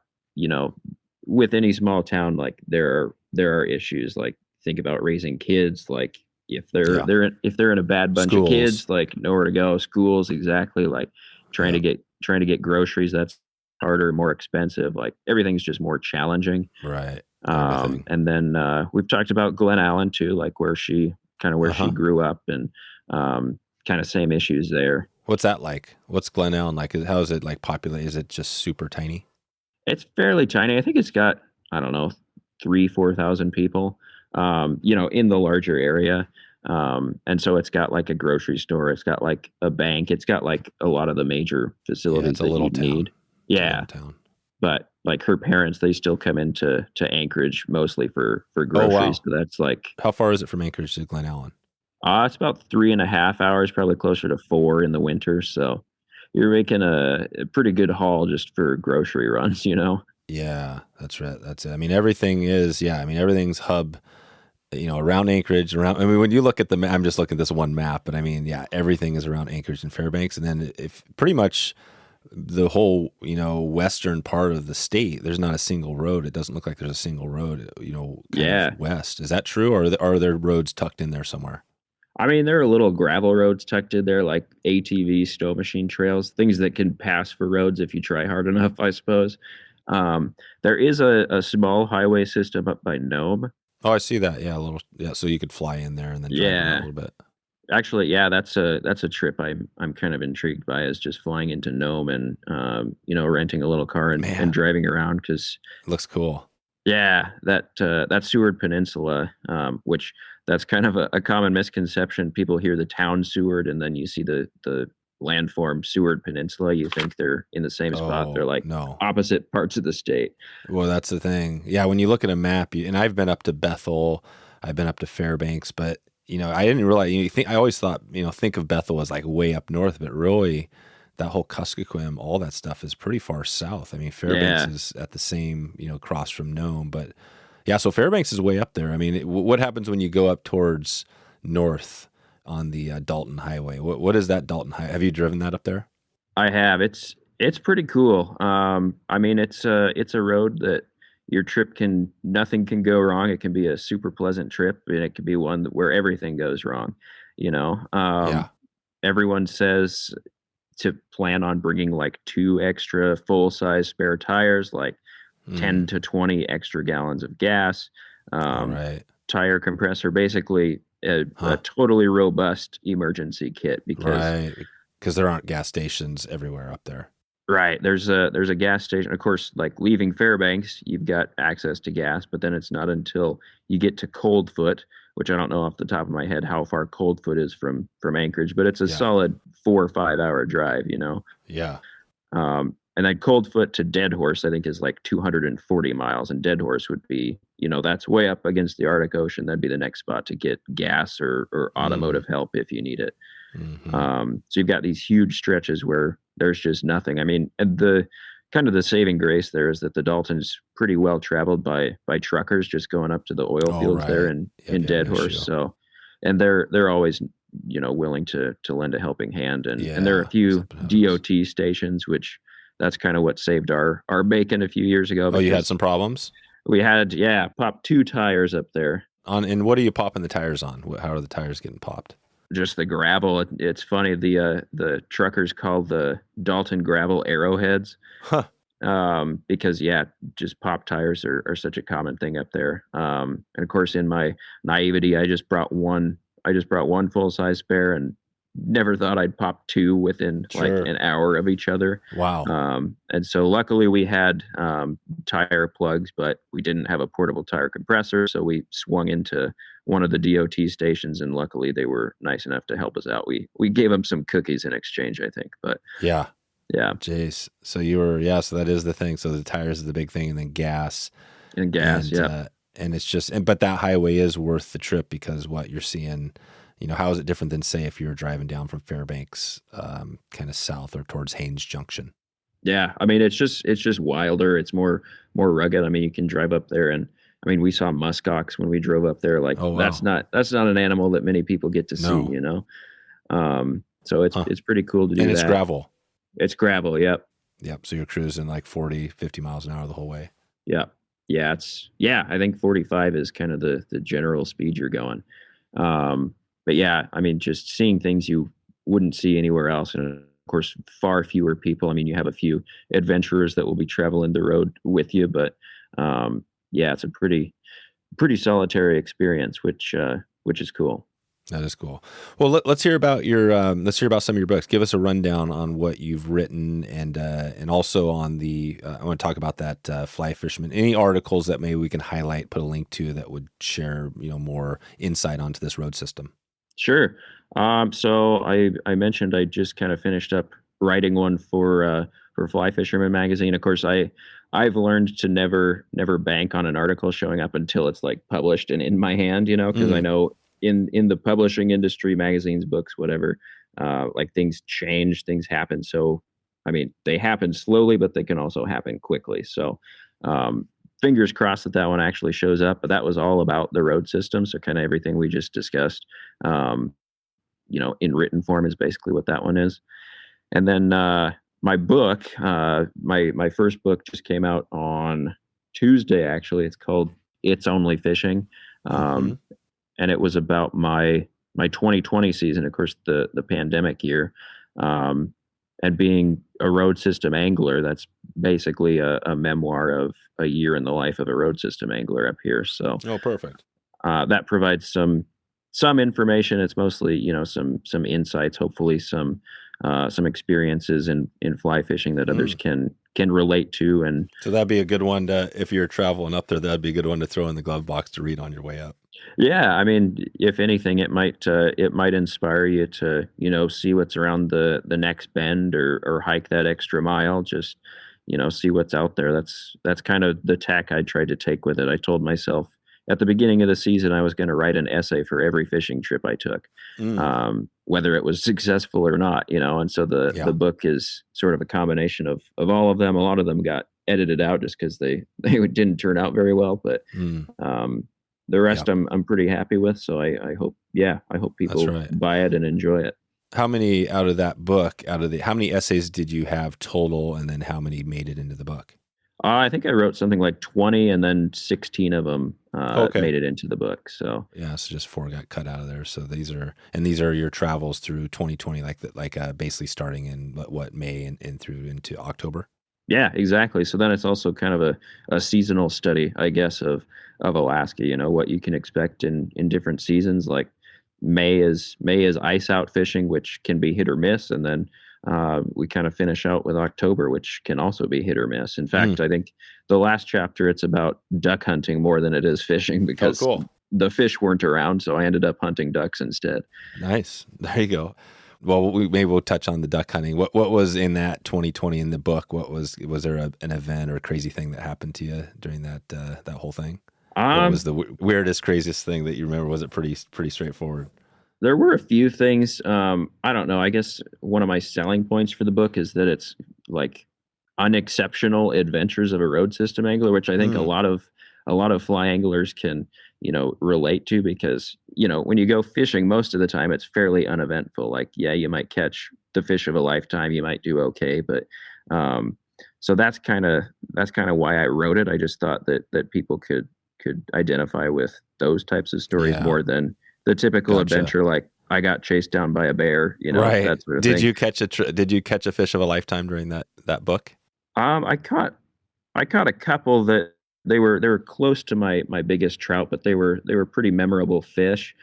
with any small town, like there are issues, like think about raising kids, like if they're in a bad bunch of kids, like nowhere to go, schools, exactly. Like trying to get groceries, that's harder, more expensive, like everything's just more challenging, right? And then we've talked about Glennallen too, like where she grew up, and kind of same issues there. What's that like? What's Glennallen like? How is it like populated? Is it just super tiny? It's fairly tiny. I think it's got, I don't know, 3,000-4,000 people in the larger area. And so it's got like a grocery store, it's got like a bank, it's got like a lot of the major facilities that you need. Yeah. But like her parents, they still come into Anchorage mostly for groceries. Oh, wow. So that's like, how far is it from Anchorage to Glennallen? It's about 3.5 hours, probably closer to 4 in the winter. So you're making a pretty good haul just for grocery runs, Yeah, that's right. That's it. I mean, everything's hub, around Anchorage, when you look at I'm just looking at this one map, but I mean, everything is around Anchorage and Fairbanks. And then if pretty much the whole, western part of the state, there's not a single road. It doesn't look like there's a single road, kind of west. Is that true? Or are there roads tucked in there somewhere? I mean, there are little gravel roads tucked in there, like ATV stow machine trails, things that can pass for roads if you try hard enough, I suppose. There is a small highway system up by Nome. Oh, I see that. Yeah, a little. Yeah, so you could fly in there and then drive around a Yeah, little bit. actually, yeah, that's a trip I'm kind of intrigued by, is just flying into Nome and renting a little car and Man, driving around, because looks cool. yeah, that Seward Peninsula, which that's kind of a common misconception. People hear the town Seward, and then you see the landform Seward Peninsula. You think they're in the same spot. They're Oh like no. opposite parts of the state. Well, that's the thing. Yeah, when you look at a map, and I've been up to Bethel, I've been up to Fairbanks, but I didn't realize. I always thought, think of Bethel as like way up north, but really, that whole Kuskokwim, all that stuff is pretty far south. I mean, Fairbanks Yeah. is at the same, across from Nome, but yeah, so Fairbanks is way up there. I mean, what happens when you go up towards north on the Dalton Highway? What is that Dalton Highway? Have you driven that up there? I have. It's pretty cool. I mean, it's a road that your trip nothing can go wrong. It can be a super pleasant trip, and it can be one where everything goes wrong. You know, Yeah. everyone says to plan on bringing like 2 extra full size spare tires, like 10 to 20 extra gallons of gas, All right. tire compressor, basically a Huh. totally robust emergency kit, because Right. Because there aren't gas stations everywhere up there. right, there's a gas station. Of course, like leaving Fairbanks, you've got access to gas, but then it's not until you get to Coldfoot, which I don't know off the top of my head how far Coldfoot is from Anchorage, but it's a Yeah. solid 4 or 5 hour drive, Yeah. And then Coldfoot to Dead Horse, I think, is like 240 miles, and Dead Horse would be, that's way up against the Arctic Ocean. That'd be the next spot to get gas or automotive help if you need it. So you've got these huge stretches where there's just nothing. I mean, and the kind of the saving grace there is that the Dalton's pretty well traveled by truckers just going up to the oil Oh, fields there right. in Yeah, Dead no Horse. issue. So, and they're always willing to lend a helping hand, and there are a Yeah, few something happens. DOT stations, which that's kind of what saved our bacon a few years ago. Oh, you had because some problems? we had popped 2 tires up there. And what are you popping the tires on? How are the tires getting popped? Just the gravel. It's funny. The truckers call the Dalton gravel arrowheads, Huh. because just pop tires are such a common thing up there. And of course, in my naivety, I just brought one full size spare, and never thought I'd pop 2 within Sure. like an hour of each other. Wow. And so luckily we had tire plugs, but we didn't have a portable tire compressor. So we swung into one of the DOT stations, and luckily they were nice enough to help us out. We gave them some cookies in exchange, I think. But Yeah. yeah, Jeez. So so that is the thing. So the tires is the big thing, and then gas. and gas. And, and it's just, but that highway is worth the trip, because what you're seeing, how is it different than, say, if you were driving down from Fairbanks, kind of south or towards Haines Junction? Yeah. I mean, it's just wilder. It's more rugged. I mean, you can drive up there, and I mean, we saw muskox when we drove up there. Like, Oh, wow. that's not an animal that many people get to No. see. So it's pretty cool to do And that. it's gravel. It's gravel. Yep. Yep. So you're cruising like 40, 50 miles an hour the whole way. Yeah. Yeah. I think 45 is kind of the general speed you're going. But yeah, I mean, just seeing things you wouldn't see anywhere else. And of course, far fewer people. I mean, you have a few adventurers that will be traveling the road with you, but it's a pretty solitary experience, which is cool. That is cool. Well, let's hear about let's hear about some of your books. Give us a rundown on what you've written, and also on I want to talk about that fly fisherman. Any articles that maybe we can highlight, put a link to, that would share more insight onto this road system. Sure. So I mentioned I just kind of finished up writing one for Fly Fisherman magazine. Of course, I've learned to never bank on an article showing up until it's like published and in my hand, because I know in the publishing industry, magazines, books, whatever, like things change, things happen. So, I mean, they happen slowly, but they can also happen quickly. So, fingers crossed that one actually shows up. But that was all about the road system. So kind of everything we just discussed, in written form is basically what that one is. And then my book, my first book just came out on Tuesday, actually. It's called It's Only Fishing. And it was about my my 2020 season, of course, the pandemic year, and being a road system angler, that's basically a memoir of a year in the life of a road system angler up here. So Oh, perfect. that provides some information. It's mostly, some insights, hopefully some experiences in fly fishing that others can relate to. And So that'd be a good one to, if you're traveling up there, that'd be a good one to throw in the glove box to read on your way up. yeah, I mean, if anything, it might inspire you to, see what's around the next bend, or hike that extra mile. Just, see what's out there. That's kind of the tack I tried to take with it. I told myself at the beginning of the season I was going to write an essay for every fishing trip I took, whether it was successful or not. And so the book is sort of a combination of all of them. A lot of them got edited out just because they didn't turn out very well, but the rest I'm pretty happy with. So I hope people buy it and enjoy it. How many out of that book, how many essays did you have total, and then how many made it into the book? I think I wrote something like 20, and then 16 of them made it into the book. So yeah, so just 4 got cut out of there. So these are your travels through 2020, basically starting in May and through into October. Yeah, exactly. So then it's also kind of a seasonal study, I guess, of Alaska. What you can expect in different seasons. Like May is ice out fishing, which can be hit or miss, and then we kind of finish out with October, which can also be hit or miss. In fact, I think the last chapter, it's about duck hunting more than it is fishing, because the fish weren't around. So I ended up hunting ducks instead. Nice. There you go. Well, we'll touch on the duck hunting. What was in that 2020 in the book? Was there an event or a crazy thing that happened to you during that whole thing? What was the weirdest, craziest thing that you remember? Was it pretty straightforward? There were a few things. I don't know. I guess one of my selling points for the book is that it's like unexceptional adventures of a road system angler, which I think a lot of fly anglers can, relate to, because, when you go fishing, most of the time it's fairly uneventful. Like, yeah, you might catch the fish of a lifetime, you might do okay, but so that's kind of why I wrote it. I just thought that people could identify with those types of stories more than the typical adventure, like I got chased down by a bear, that sort of thing. Did you catch a fish of a lifetime during that book? I caught a couple that they were close to my biggest trout, but they were pretty memorable fish.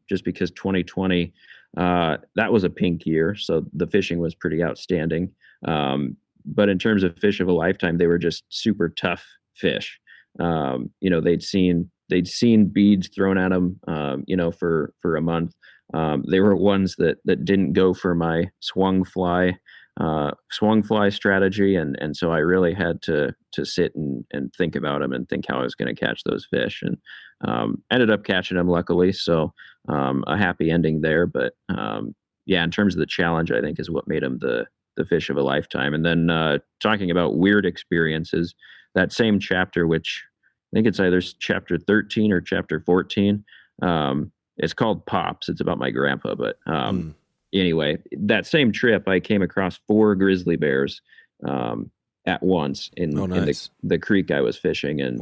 Just because 2020, that was a pink year, so the fishing was pretty outstanding. But in terms of fish of a lifetime, they were just super tough fish. They'd seen beads thrown at them, for a month. They were ones that didn't go for my swung fly strategy, and so I really had to sit and think about them and think how I was going to catch those fish, and ended up catching them, luckily. So a happy ending there. But in terms of the challenge, I think is what made them the fish of a lifetime. And then talking about weird experiences, that same chapter, which I think it's either chapter 13 or chapter 14. It's called Pops. It's about my grandpa. But anyway, that same trip, I came across 4 grizzly bears at once in the creek I was fishing. And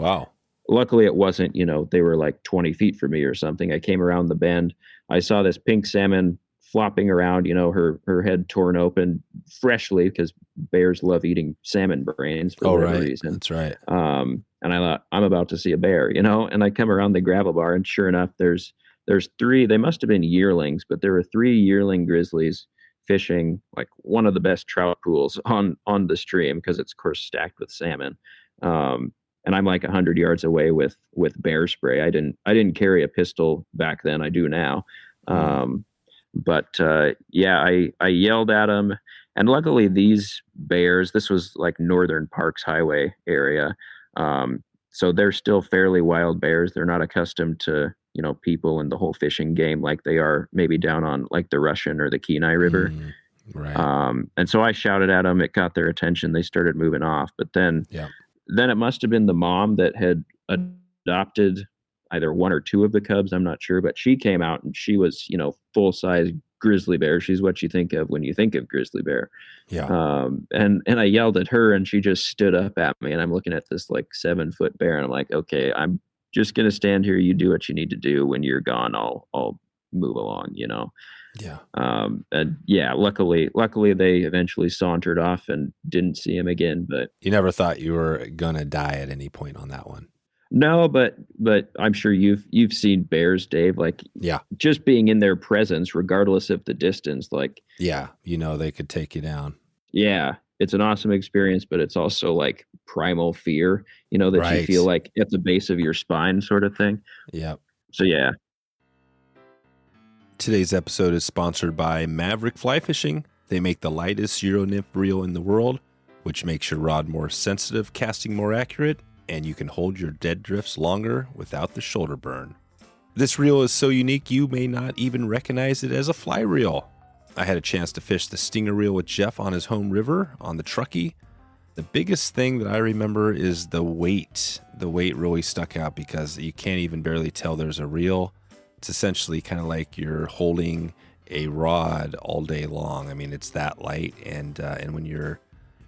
luckily it wasn't, they were like 20 feet from me or something. I came around the bend. I saw this pink salmon flopping around, her head torn open freshly, because bears love eating salmon brains for whatever reason. That's right. And I thought, I'm about to see a bear, and I come around the gravel bar, and sure enough, there's 3, they must have been yearlings, but there were 3 yearling grizzlies fishing like one of the best trout pools on the stream, because it's of course stacked with salmon. And I'm like 100 yards away with bear spray. I didn't carry a pistol back then. I do now. But I yelled at them, and luckily these bears, this was like Northern Parks Highway area. So they're still fairly wild bears. They're not accustomed to, people and the whole fishing game like they are maybe down on like the Russian or the Kenai River. Right. And so I shouted at them. It got their attention. They started moving off. But then it must have been the mom that had adopted either 1 or 2 of the cubs. I'm not sure, but she came out and she was, full size grizzly bear. She's what you think of when you think of grizzly bear. And I yelled at her, and she just stood up at me, and I'm looking at this like 7-foot bear, and I'm like, okay, I'm just going to stand here. You do what you need to do. When you're gone, I'll move along, Yeah. And yeah, luckily they eventually sauntered off and didn't see him again. But You never thought you were gonna die at any point on that one. no, but I'm sure you've seen bears, Dave. Like Yeah. just being in their presence, regardless of the distance. Like Yeah. They could take you down. yeah, it's an awesome experience, but it's also like primal fear, that you feel Right. like at the base of your spine, sort of thing. Yeah. So yeah. Today's episode is sponsored by Mavrk Fly Fishing. They make the lightest Euro nymph reel in the world, which makes your rod more sensitive, casting more accurate, and you can hold your dead drifts longer without the shoulder burn. This reel is so unique you may not even recognize it as a fly reel. I had a chance to fish the stinger reel with Jeff on his home river on the Truckee. The biggest thing that I remember is the weight. The weight really stuck out because you can't even barely tell there's a reel. It's essentially kind of like you're holding a rod all day long. I mean, it's that light, and when you're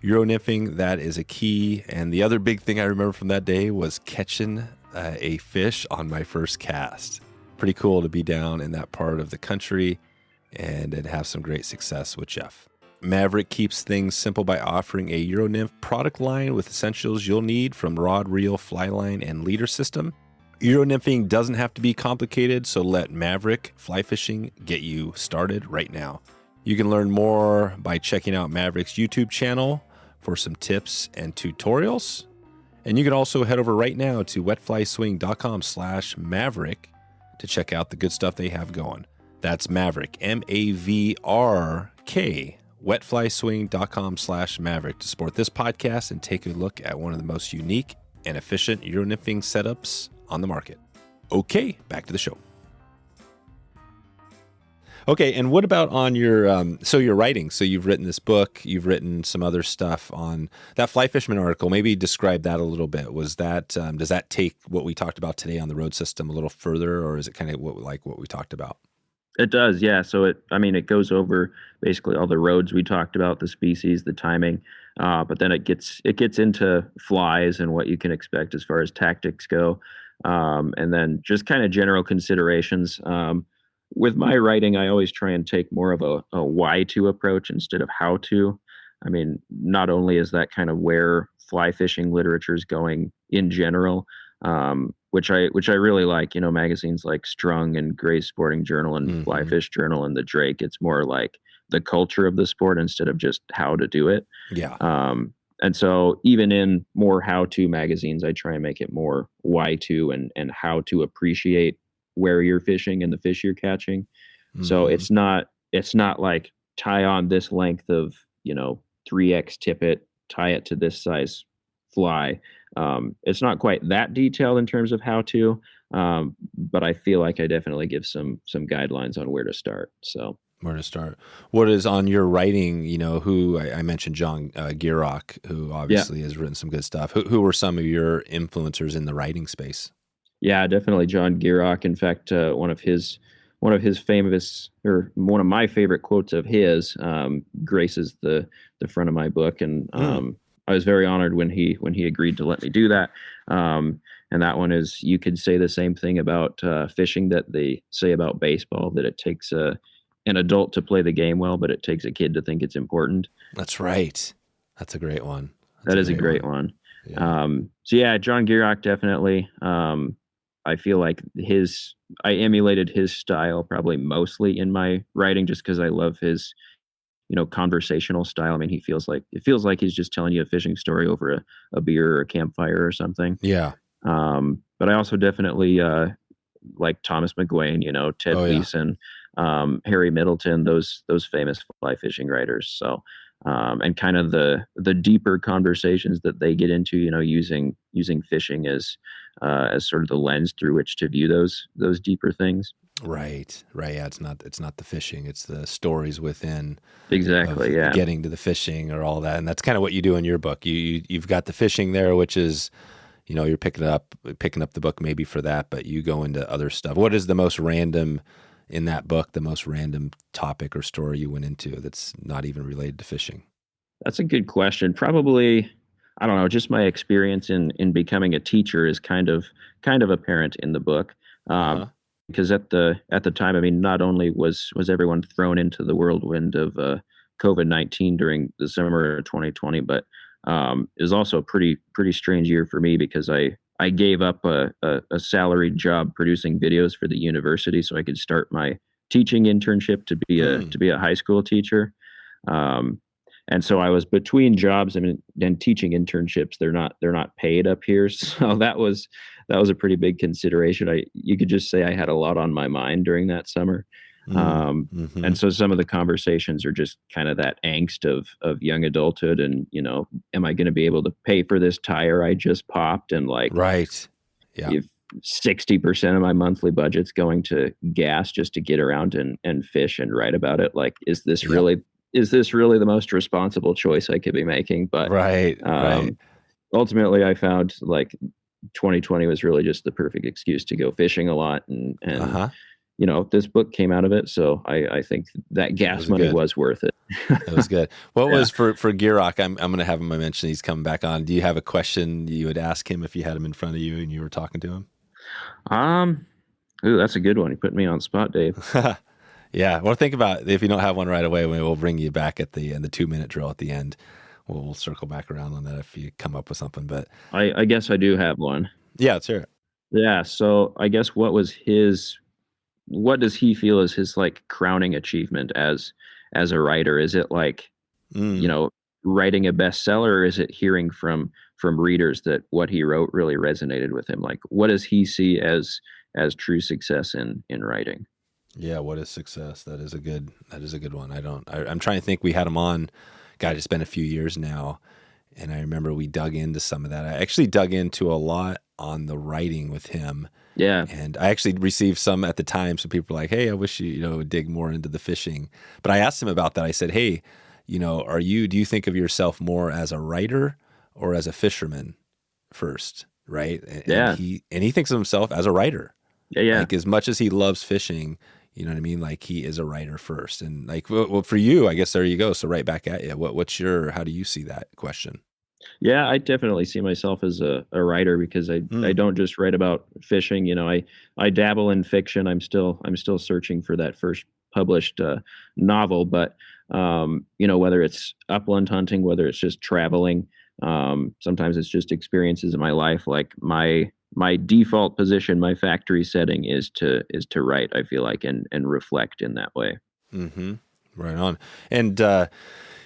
Euro nymphing, that is a key. And the other big thing I remember from that day was catching a fish on my first cast. Pretty cool to be down in that part of the country and have some great success with Jeff. Mavrk keeps things simple by offering a Euro nymph product line with essentials you'll need from rod, reel, fly line, and leader system. Euro nymphing doesn't have to be complicated, so let Mavrk Fly Fishing get you started right now. You can learn more by checking out Mavrk's YouTube channel for some tips and tutorials. And you can also head over right now to wetflyswing.com/Mavrk to check out the good stuff they have going. That's Mavrk, Mavrk, wetflyswing.com/Mavrk to support this podcast and take a look at one of the most unique and efficient Euro nymphing setups on the market. Okay, back to the show. Okay, and what about on your, so your writing? So you've written this book, you've written some other stuff on that Fly Fisherman article. Maybe describe that a little bit. Was that, does that take what we talked about today on the road system a little further, or is it kind of what we talked about? It does, yeah. So it goes over basically all the roads we talked about, the species, the timing, but then it gets into flies and what you can expect as far as tactics go, and then just kind of general considerations. With my writing, I always try and take more of a why to approach instead of how to. I mean, not only is that kind of where fly fishing literature is going in general, which I really like. Magazines like Strung and Gray's Sporting Journal and Fly Fish Journal and the Drake. It's more like the culture of the sport instead of just how to do it. Yeah. And so even in more how-to magazines, I try and make it more why to and how to appreciate where you're fishing and the fish you're catching. So it's not like tie on this length of 3x tippet, tie it to this size fly. It's not quite that detailed in terms of how to, but I feel like I definitely give some guidelines on where to start. So where to start? What is on your writing? Who I mentioned John Gierach, who obviously has written some good stuff. Who were some of your influencers in the writing space? Yeah, definitely John Gierach. In fact, one of his famous, or one of my favorite quotes of his, graces the front of my book, and I was very honored when he agreed to let me do that. And that one is, you could say the same thing about fishing that they say about baseball, that it takes an adult to play the game well, but it takes a kid to think it's important. That's right. That's a great one. That is a great one. Yeah. So yeah, John Gierach definitely. I feel like I emulated his style probably mostly in my writing, just because I love his, conversational style. I mean, it feels like he's just telling you a fishing story over a beer or a campfire or something. Yeah. But I also definitely like Thomas McGuane, Ted Leeson, Harry Middleton, those famous fly fishing writers. So, and kind of the deeper conversations that they get into, using fishing as sort of the lens through which to view those deeper things. Right. Yeah. It's not the fishing; it's the stories within. Exactly. Yeah. Getting to the fishing or all that, and that's kind of what you do in your book. You've got the fishing there, which is, you're picking up the book maybe for that, but you go into other stuff. What is the most random in that book? The most random topic or story you went into that's not even related to fishing? That's a good question. Probably, I don't know, just my experience in becoming a teacher is kind of apparent in the book. because at the time, I mean, not only was everyone thrown into the whirlwind of COVID-19 during the summer of 2020, but it was also a pretty strange year for me because I gave up a salaried job producing videos for the university so I could start my teaching internship to be a high school teacher. Um, and so I was between jobs. I mean, and teaching internships, they're not paid up here, so that was a pretty big consideration. You could just say I had a lot on my mind during that summer. And so some of the conversations are just kind of that angst of young adulthood, and am I going to be able to pay for this tire I just popped? And like, right, yeah, if 60% of my monthly budget's going to gas just to get around and fish and write about it, like, is this really the most responsible choice I could be making? But right. ultimately, I found like 2020 was really just the perfect excuse to go fishing a lot, and this book came out of it, so I think that gas money was worth it. That was good. What was for Gierach? I'm going to have him mention he's coming back on. Do you have a question you would ask him if you had him in front of you and you were talking to him? Ooh, that's a good one. You put me on the spot, Dave. Yeah. Well, think about it. If you don't have one right away, we'll bring you back at the 2-minute drill at the end. We'll circle back around on that if you come up with something. But I guess I do have one. Yeah, let's hear it. Yeah. So I guess what does he feel is his like crowning achievement as a writer? Is it like, writing a bestseller, or is it hearing from readers that what he wrote really resonated with him? Like, what does he see as true success in writing? Yeah, what is success? That is a good one. I'm trying to think. We had him on. God, it's been a few years now, and I remember we dug into some of that. I actually dug into a lot on the writing with him. Yeah. And I actually received some at the time. So people were like, hey, I wish you would dig more into the fishing. But I asked him about that. I said, hey, do you think of yourself more as a writer or as a fisherman first? Right. Yeah. And he thinks of himself as a writer. Yeah. Like, as much as he loves fishing, you know what I mean? Like, he is a writer first. And like, well, for you, I guess there you go. So right back at you. How do you see that question? Yeah, I definitely see myself as a writer, because I don't just write about fishing. I dabble in fiction. I'm still searching for that first published novel, but whether it's upland hunting, whether it's just traveling, sometimes it's just experiences in my life. Like, my default position, my factory setting is to write, I feel like, and reflect in that way. Mm-hmm. Right on. And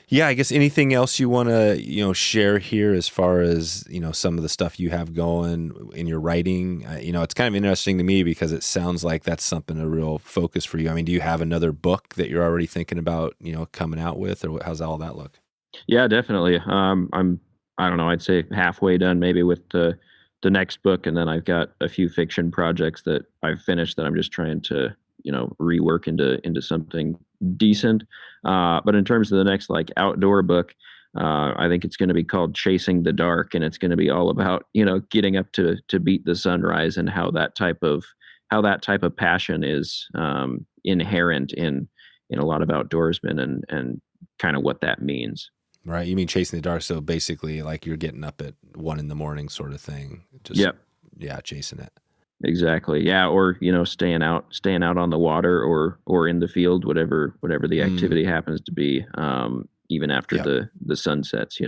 yeah, I guess anything else you want to, share here as far as, some of the stuff you have going in your writing? It's kind of interesting to me because it sounds like that's something, a real focus for you. I mean, do you have another book that you're already thinking about, coming out with, or how's all that look? Yeah, definitely. I don't know, I'd say halfway done maybe with the next book. And then I've got a few fiction projects that I've finished that I'm just trying to, rework into something decent. But in terms of the next like outdoor book, I think it's going to be called Chasing the Dark, and it's going to be all about, getting up to beat the sunrise, and how that type of passion is inherent in a lot of outdoorsmen, and kind of what that means. Right. You mean chasing the dark. So basically like you're getting up at 1 a.m. sort of thing. Just, yep. Yeah. Chasing it. Exactly. Yeah. Or, staying out on the water, or in the field, whatever the activity happens to be, even after the sun sets,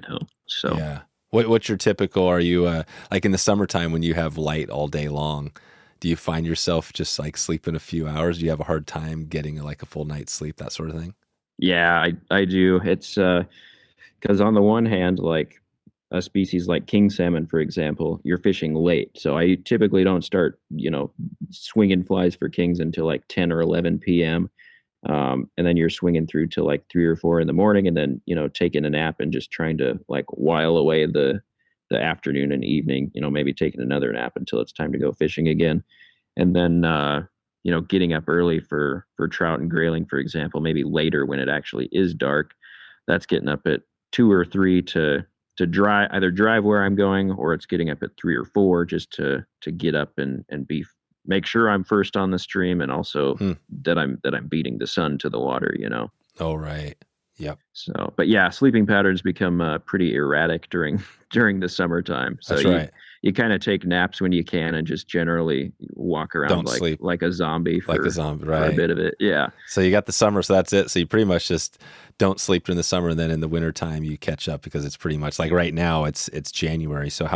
so. Yeah. What's your typical, are you, like in the summertime when you have light all day long, do you find yourself just like sleeping a few hours? Do you have a hard time getting like a full night's sleep, that sort of thing? Yeah, I do. It's, because on the one hand, like a species like king salmon, for example, you're fishing late. So I typically don't start, swinging flies for kings until like 10 or 11 p.m. And then you're swinging through till like 3 or 4 in the morning, and then, taking a nap and just trying to like while away the afternoon and evening, maybe taking another nap until it's time to go fishing again. And then, getting up early for trout and grayling, for example, maybe later when it actually is dark. That's getting up at 2 or 3 to either drive where I'm going, or it's getting up at 3 or 4 just to get up and make sure I'm first on the stream, and also that I'm beating the sun to the water, Oh, right. Yep. So, but yeah, sleeping patterns become pretty erratic during the summertime. So That's right. you kind of take naps when you can and just generally walk around Don't sleep like a zombie like a zombie, right? For a bit of it. Yeah. So you got the summer, so that's it. So you pretty much just don't sleep during the summer, and then in the wintertime you catch up because it's pretty much like right now it's January. So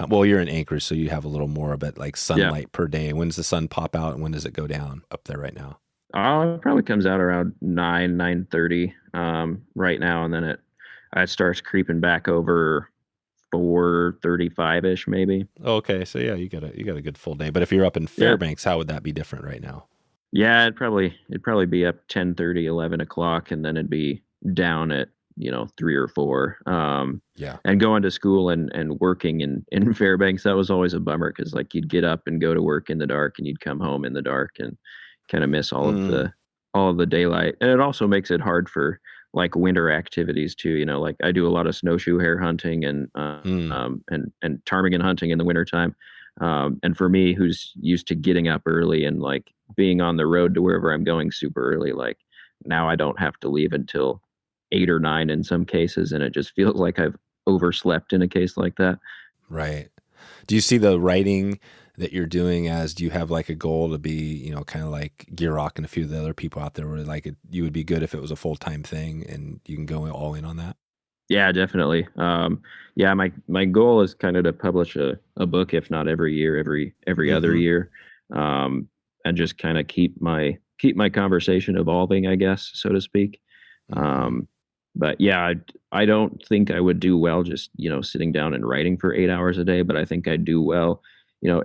well, you're in Anchorage, so you have a little more, but like sunlight per day. When does the sun pop out and when does it go down up there right now? It probably comes out around 9:30 right now, and then it starts creeping back over 4:35 ish maybe. Okay, so yeah, you got a good full day. But if you're up in Fairbanks, how would that be different right now? Yeah, it'd probably be up 10:30, 11 o'clock, and then it'd be down at 3 or 4. And going to school and working in Fairbanks, that was always a bummer because like you'd get up and go to work in the dark, and you'd come home in the dark and kind of miss all of the daylight. And it also makes it hard for like winter activities too. Like I do a lot of snowshoe hare hunting and ptarmigan hunting in the wintertime. And for me, who's used to getting up early and like being on the road to wherever I'm going super early, like now I don't have to leave until 8 or 9 in some cases, and it just feels like I've overslept in a case like that. Right. Do you see the writing that you're doing as, do you have like a goal to be, kind of like Gierach and a few of the other people out there where like you would be good if it was a full-time thing and you can go all in on that? Yeah, definitely. My goal is kind of to publish a book, if not every year, every other year, and just kind of keep my conversation evolving, I guess, so to speak. But yeah, I don't think I would do well just sitting down and writing for 8 hours a day, but I think I'd do well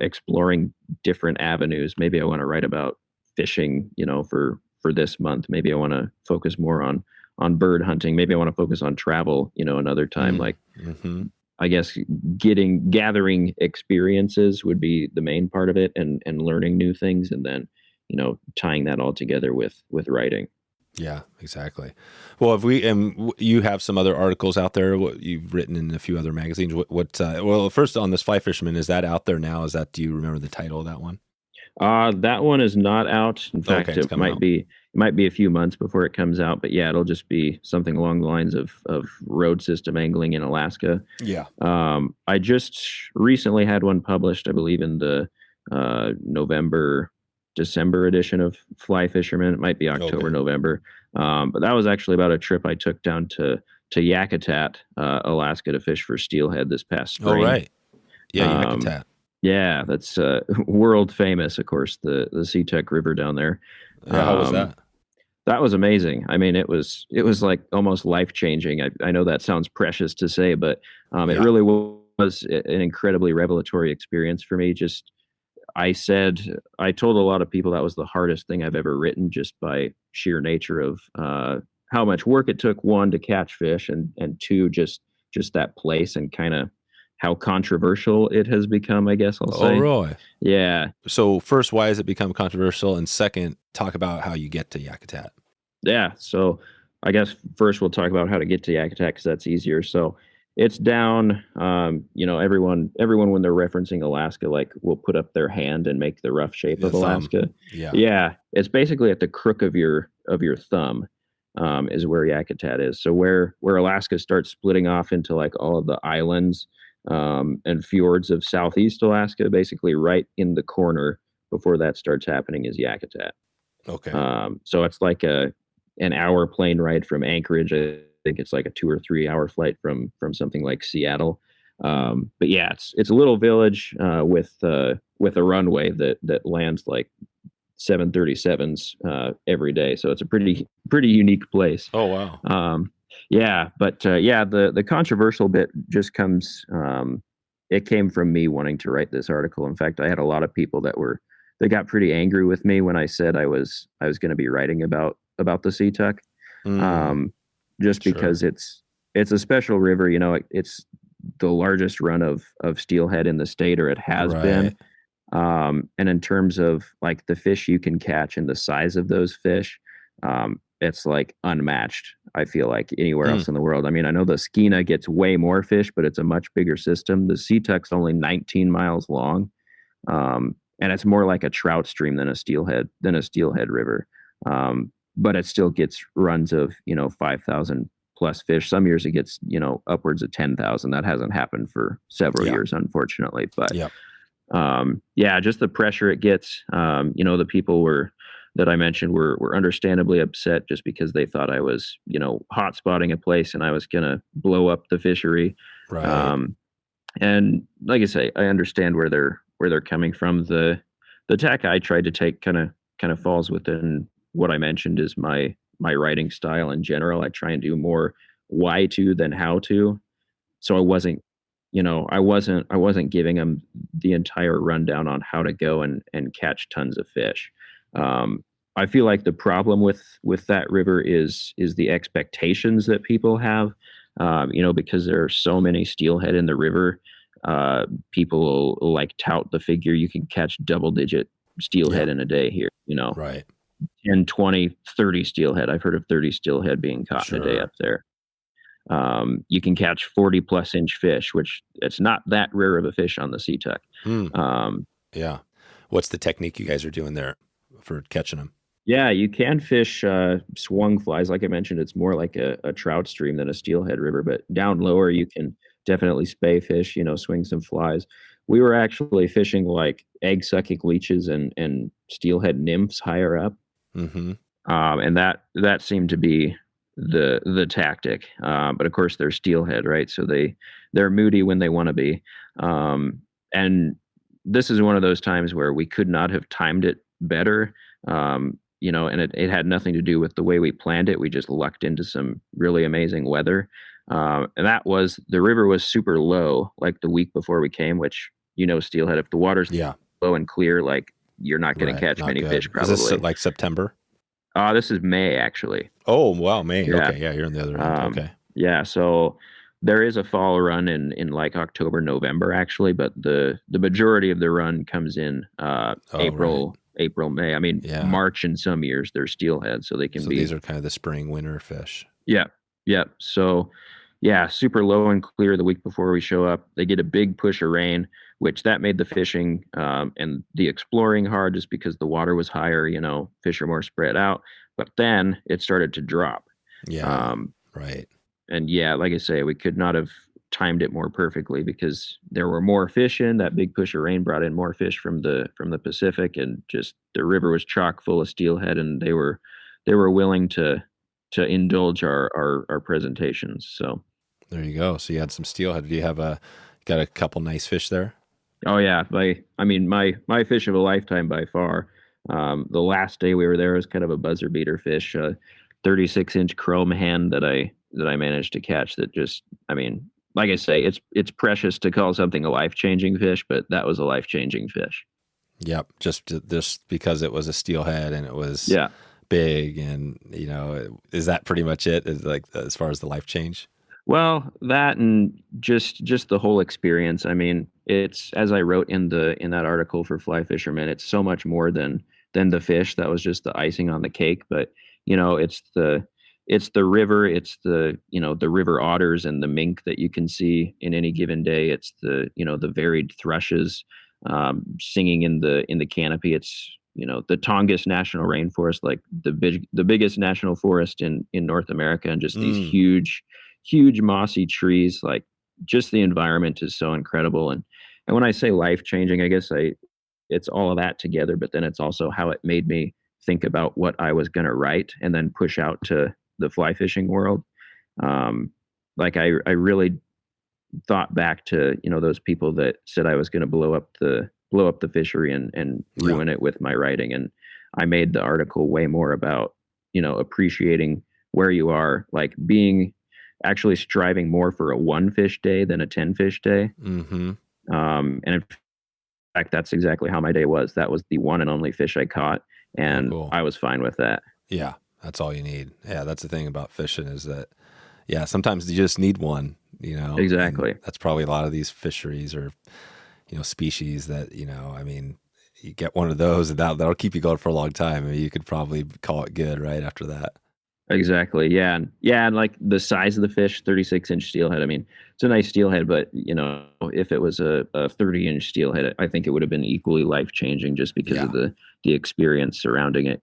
exploring different avenues. Maybe I want to write about fishing for this month. Maybe I want to focus more on bird hunting. Maybe I want to focus on travel another time. I guess gathering experiences would be the main part of it, and learning new things, and then tying that all together with writing. Yeah, exactly. Well, if you have some other articles out there, what you've written in a few other magazines. Well, first on this fly fisherman, is that out there now? Do you remember the title of that one? That one is not out. In fact, it might be a few months before it comes out, but yeah, it'll just be something along the lines of road system angling in Alaska. Yeah. I just recently had one published, I believe in the December edition of Fly Fisherman. It might be October, November. But that was actually about a trip I took down to Yakutat, Alaska, to fish for steelhead this past spring. Oh, right. Yeah, Yakutat. Yeah, that's world famous, of course, the Seatuck River down there. Yeah, how was that? That was amazing. I mean, it was like almost life-changing. I know that sounds precious to say, but it really was an incredibly revelatory experience for me. I told a lot of people that was the hardest thing I've ever written, just by sheer nature of how much work it took, one, to catch fish, and two, just that place and kind of how controversial it has become, I guess I'll say. Oh, really? Yeah. So first, why has it become controversial? And second, talk about how you get to Yakutat. Yeah. So I guess first we'll talk about how to get to Yakutat, because that's easier. So it's down, everyone when they're referencing Alaska, like, will put up their hand and make the rough shape of Alaska. Yeah. It's basically at the crook of your thumb, is where Yakutat is. So where Alaska starts splitting off into like all of the islands, and fjords of Southeast Alaska, basically right in the corner before that starts happening is Yakutat. Okay. So it's like an hour plane ride from Anchorage. I think it's like a 2 or 3 hour flight from something like Seattle. But yeah, it's a little village with a runway that lands like 737s every day. So it's a pretty unique place. Oh, wow. The controversial bit just comes. It came from me wanting to write this article. In fact, I had a lot of people that got pretty angry with me when I said I was going to be writing about the Seatuck. Because it's a special river. It's the largest run of steelhead in the state, or it has been. And in terms of like the fish you can catch and the size of those fish, it's like unmatched, I feel like, anywhere else in the world. I mean, I know the Skeena gets way more fish, but it's a much bigger system. The Seatuck's only 19 miles long. And it's more like a trout stream than a steelhead river. But it still gets runs of, 5,000 plus fish. Some years it gets, upwards of 10,000. That hasn't happened for several years, unfortunately. But just the pressure it gets. The people that I mentioned were understandably upset just because they thought I was, hot spotting a place and I was going to blow up the fishery. Right. And like I say, I understand where they're coming from. The tack I tried to take kind of falls within what I mentioned is my writing style in general. I try and do more why to than how to. So I wasn't giving them the entire rundown on how to go and catch tons of fish. I feel like the problem with that river is the expectations that people have. Because there are so many steelhead in the river, people will like tout the figure you can catch double-digit steelhead in a day here. Right. 10, 20, 30 steelhead. I've heard of 30 steelhead being caught in a day up there. You can catch 40 plus inch fish, which it's not that rare of a fish on the Sea-Tuck. Yeah. What's the technique you guys are doing there for catching them? Yeah, you can fish swung flies. Like I mentioned, it's more like a trout stream than a steelhead river, but down lower you can definitely spay fish, swing some flies. We were actually fishing like egg sucking leeches and steelhead nymphs higher up. Mm-hmm. And that seemed to be the tactic. But of course they're steelhead, right? So they're moody when they want to be. And this is one of those times where we could not have timed it better. And it had nothing to do with the way we planned it. We just lucked into some really amazing weather. And that was, the river was super low, like the week before we came, which, steelhead, if the water's low and clear, like you're not going to catch many fish probably. Is this like September? This is May actually. Oh, wow. May. Yeah. Okay. Yeah. You're on the other end. Okay. Yeah. So there is a fall run in like October, November actually, but the majority of the run comes in April, May. I mean, March in some years they're steelhead, so they can be. These are kind of the spring, winter fish. Yeah. So, super low and clear the week before we show up. They get a big push of rain, which that made the fishing and the exploring hard just because the water was higher. Fish are more spread out. But then it started to drop. Yeah. Right. And like I say, we could not have timed it more perfectly because there were more fish in. That big push of rain brought in more fish from the Pacific, and just the river was chock full of steelhead, and they were willing to indulge our presentations. So there you go. So you had some steelhead. Do you got a couple nice fish there? Oh yeah, my fish of a lifetime by far. The last day we were there was kind of a buzzer beater fish, 36-inch chrome hand that I managed to catch. That just, like I say, it's precious to call something a life-changing fish, but that was a life-changing fish. Yep, just because it was a steelhead and it was big, and is that pretty much it? Is like as far as the life change? Well, that and just the whole experience. It's, as I wrote in that article for Fly Fisherman, it's so much more than the fish. That was just the icing on the cake. But it's the river, it's the river otters and the mink that you can see in any given day. It's the varied thrushes singing in the canopy. It's the Tongass National Rainforest, like the biggest national forest in North America, and just these huge mossy trees. Like, just the environment is so incredible. And when I say life changing, I guess it's all of that together, but then it's also how it made me think about what I was going to write and then push out to the fly fishing world. Like I really thought back to, those people that said I was going to blow up the fishery and ruin it with my writing. And I made the article way more about, appreciating where you are, like actually striving more for a 1 fish day than a 10 fish day. Mm-hmm. And in fact, that's exactly how my day was. That was the one and only fish I caught. And cool. I was fine with that. Yeah. That's all you need. Yeah. That's the thing about fishing is that, sometimes you just need one, Exactly. That's probably a lot of these fisheries or, species that, you get one of those and that'll keep you going for a long time. You could probably call it good right after that. Exactly. Yeah. And like the size of the fish, 36-inch steelhead. It's a nice steelhead, but if it was a 30-inch steelhead, I think it would have been equally life-changing just because of the experience surrounding it,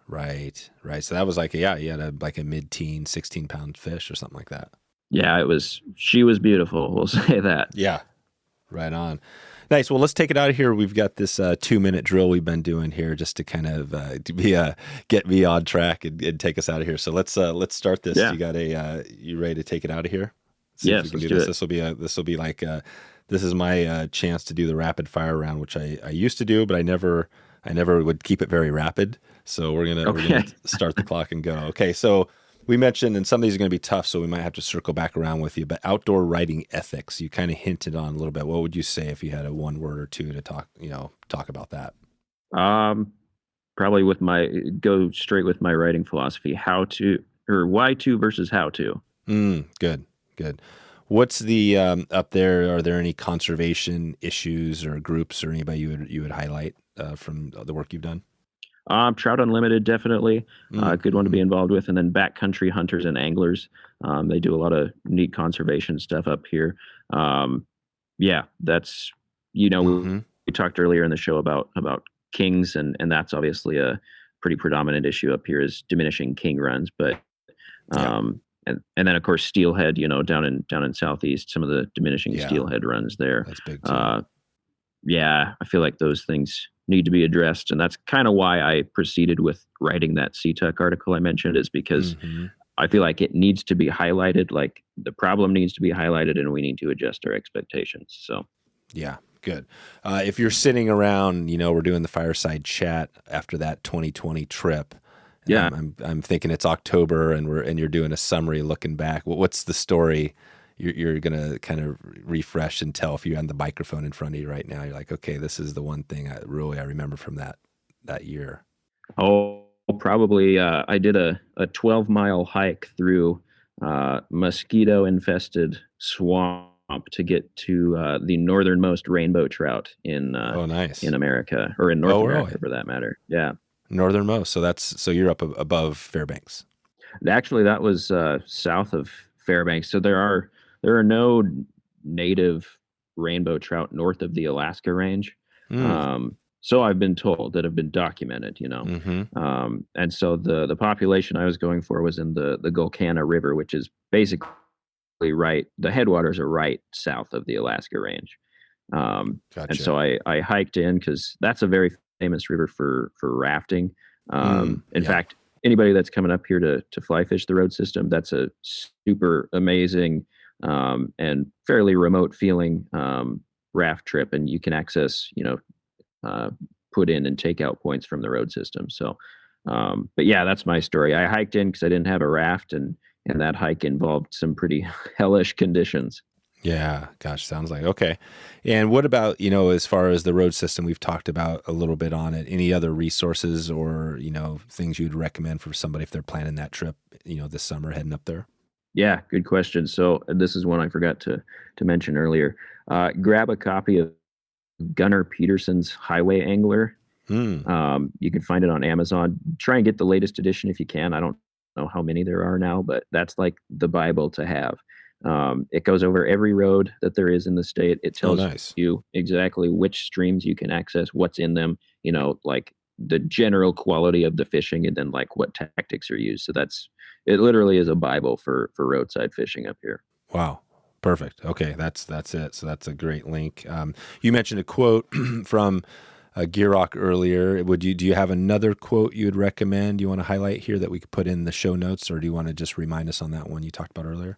Right. So that was like, you had like a mid-teen, 16-pound fish or something like that. Yeah, she was beautiful. We'll say that. Yeah. Right on. Nice. Well, let's take it out of here. We've got this 2-minute drill we've been doing here just to kind of get me on track and take us out of here. So let's start this. Yeah. You ready to take it out of here? Yes, let's do it. This will be like this is my chance to do the rapid fire round, which I used to do, but I never would keep it very rapid. So we're gonna start the clock and go. Okay. So we mentioned, and some of these are going to be tough, so we might have to circle back around with you, but outdoor riding ethics, you kind of hinted on a little bit. What would you say if you had a one word or two to talk about that? Probably go straight with my writing philosophy, why to versus how to. Good. What's the, up there, are there any conservation issues or groups or anybody you would highlight from the work you've done? Trout Unlimited, definitely. Good one to be involved with. And then Backcountry Hunters and Anglers. They do a lot of neat conservation stuff up here. That's, we talked earlier in the show about kings, and that's obviously a pretty predominant issue up here is diminishing king runs. But, and then of course, steelhead, down in Southeast, some of the diminishing steelhead runs there. That's big too. I feel like those things need to be addressed. And that's kind of why I proceeded with writing that CTUC article I mentioned, is because I feel like it needs to be highlighted, like the problem needs to be highlighted, and we need to adjust our expectations. So, yeah, good. If you're sitting around, we're doing the fireside chat after that 2020 trip. Yeah. I'm thinking it's October and you're doing a summary looking back. What's the story you're going to kind of refresh and tell if you have the microphone in front of you right now? You're like, okay, this is the one thing I remember from that year. Oh, probably I did a 12-mile hike through mosquito-infested swamp to get to the northernmost rainbow trout in in America, or in North America for that matter. Yeah. Northernmost. So you're up above Fairbanks. Actually, that was south of Fairbanks. So there are no native rainbow trout north of the Alaska range. So I've been told, that have been documented, and so the population I was going for was in the Gulkana River, which is basically the headwaters are right south of the Alaska range. Gotcha. And so I hiked in because that's a very famous river for rafting. In fact, anybody that's coming up here to fly fish the road system, that's a super amazing and fairly remote feeling raft trip, and you can access, put in and take out points from the road system. So, but yeah, that's my story. I hiked in because I didn't have a raft, and that hike involved some pretty hellish conditions. Yeah, gosh, sounds like okay. And what about, as far as the road system, we've talked about a little bit on it. Any other resources or, things you'd recommend for somebody if they're planning that trip, this summer heading up there? Yeah, good question. So this is one I forgot to mention earlier. Grab a copy of Gunnar Peterson's Highway Angler. You can find it on Amazon. Try and get the latest edition if you can. I don't know how many there are now, but that's like the Bible to have. It goes over every road that there is in the state. It tells you exactly which streams you can access, what's in them, like the general quality of the fishing, and then like what tactics are used. So it literally is a Bible for roadside fishing up here. Wow. Perfect. Okay. That's it. So that's a great link. You mentioned a quote from Gierach earlier. Do you have another quote you would recommend you want to highlight here that we could put in the show notes, or do you want to just remind us on that one you talked about earlier?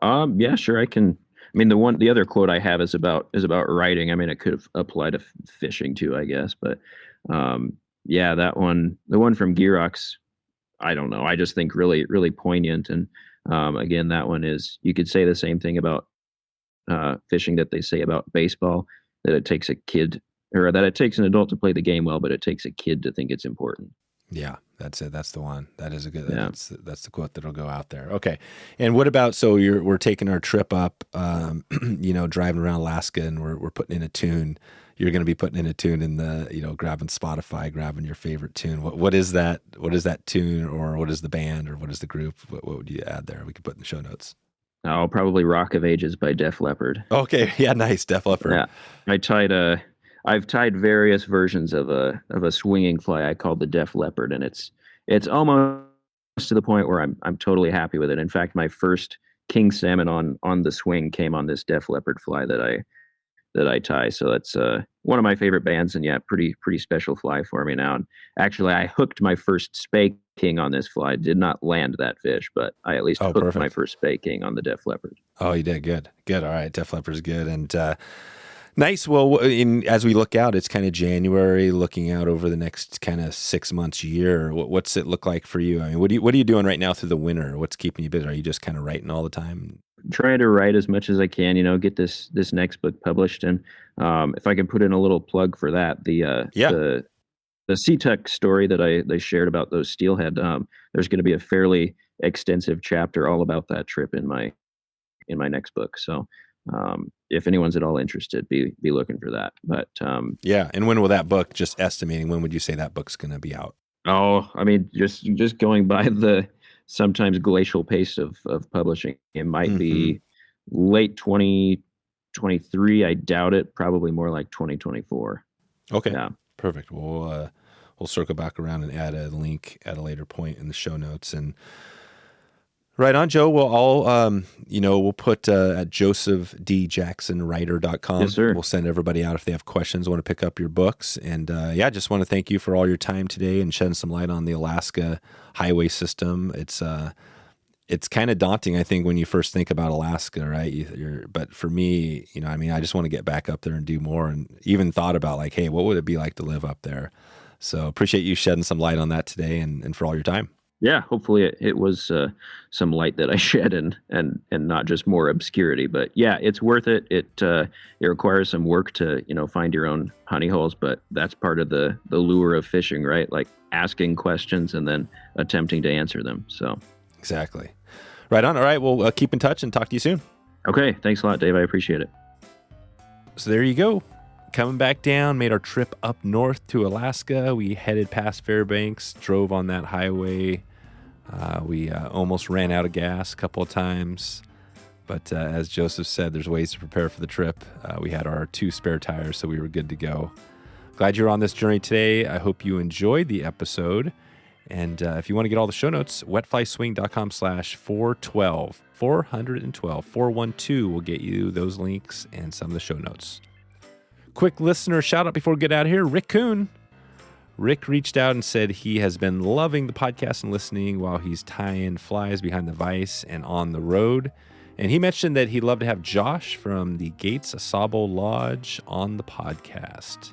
Yeah, sure. I can. I mean, the other quote I have is about writing. I mean, it could apply to fishing too, I guess. But yeah, that one, the one from Gierach's, I don't know. I just think really, really poignant. And again, that one is, you could say the same thing about fishing that they say about baseball, that it takes a kid, or that it takes an adult to play the game well, but it takes a kid to think it's important. Yeah, that's it. That's the one. That is a good. Yeah. That's the quote that'll go out there. Okay. And what about? So we're taking our trip up, driving around Alaska, and we're putting in a tune. You're going to be putting in a tune in the, grabbing Spotify, grabbing your favorite tune. What is that? What is that tune, or what is the band, or what is the group? What would you add there? We could put in the show notes. Oh, probably Rock of Ages by Def Leppard. Okay. Yeah. Nice. Def Leppard. Yeah. I've tied various versions of a swinging fly I call the Def Leppard, and it's it's almost to the point where I'm totally happy with it. In fact, my first king salmon on the swing came on this def leopard fly that I tie. So that's one of my favorite bands, and yeah, pretty special fly for me now. And actually, I hooked my first spay king on this fly. Did not land that fish, but I at least hooked perfect. my first spay king on the def leopard. Oh, you did good. All right, def leopard's good, and nice. Well, as we look out, it's kind of January. Looking out over the next kind of 6 months, year. What's it look like for you? I mean, what are you doing right now through the winter? What's keeping you busy? Are you just kind of writing all the time? Trying to write as much as I can, get this next book published. And if I can put in a little plug for that, the SeaTech story that I shared about those steelhead, there's going to be a fairly extensive chapter all about that trip in my next book. So if anyone's at all interested, be looking for that. But yeah. And when will that book, just estimating, when would you say that book's going to be out? Oh, I mean, just going by the sometimes glacial pace of publishing, it might be late 2023. I doubt it. Probably more like 2024. Okay. Yeah. Perfect. We'll circle back around and add a link at a later point in the show notes. And right on, Joe. We'll we'll put at josephDjacksonwriter.com. Yes, sir. We'll send everybody out if they have questions, want to pick up your books. And just want to thank you for all your time today and shedding some light on the Alaska highway system. It's kind of daunting, I think, when you first think about Alaska, right? But for me, I just want to get back up there and do more, and even thought about like, hey, what would it be like to live up there? So appreciate you shedding some light on that today and for all your time. Yeah, hopefully it was some light that I shed and not just more obscurity. But yeah, it's worth it. It requires some work to find your own honey holes, but that's part of the lure of fishing, right? Like asking questions and then attempting to answer them. So exactly, right on. All right, we'll keep in touch and talk to you soon. Okay, thanks a lot, Dave. I appreciate it. So there you go. Coming back down, made our trip up north to Alaska. We headed past Fairbanks, drove on that highway. We almost ran out of gas a couple of times, but as Joseph said, there's ways to prepare for the trip. We had our 2 spare tires, so we were good to go. Glad you're on this journey today. I hope you enjoyed the episode. And if you want to get all the show notes, wetflyswing.com/412, 412 will get you those links and some of the show notes. Quick listener shout out before we get out of here. Rick Kuhn. Rick reached out and said he has been loving the podcast and listening while he's tying flies behind the vise and on the road. And he mentioned that he'd love to have Josh from the Gates Asabo Lodge on the podcast.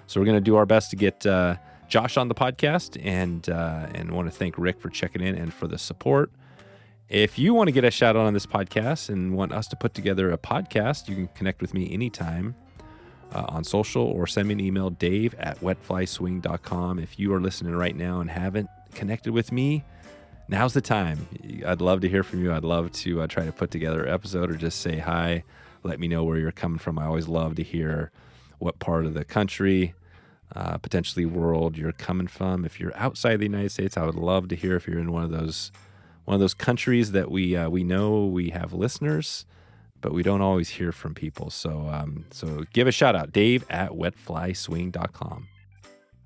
So we're going to do our best to get Josh on the podcast, and want to thank Rick for checking in and for the support. If you want to get a shout out on this podcast and want us to put together a podcast, you can connect with me anytime. On social, or send me an email, dave@wetflyswing.com. If you are listening right now and haven't connected with me, now's the time. I'd love to hear from you. I'd love to try to put together an episode or just say hi. Let me know where you're coming from. I always love to hear what part of the country, potentially world, you're coming from. If you're outside the United States, I would love to hear if you're in one of those countries that we know we have listeners, but we don't always hear from people. So give a shout out, dave@wetflyswing.com.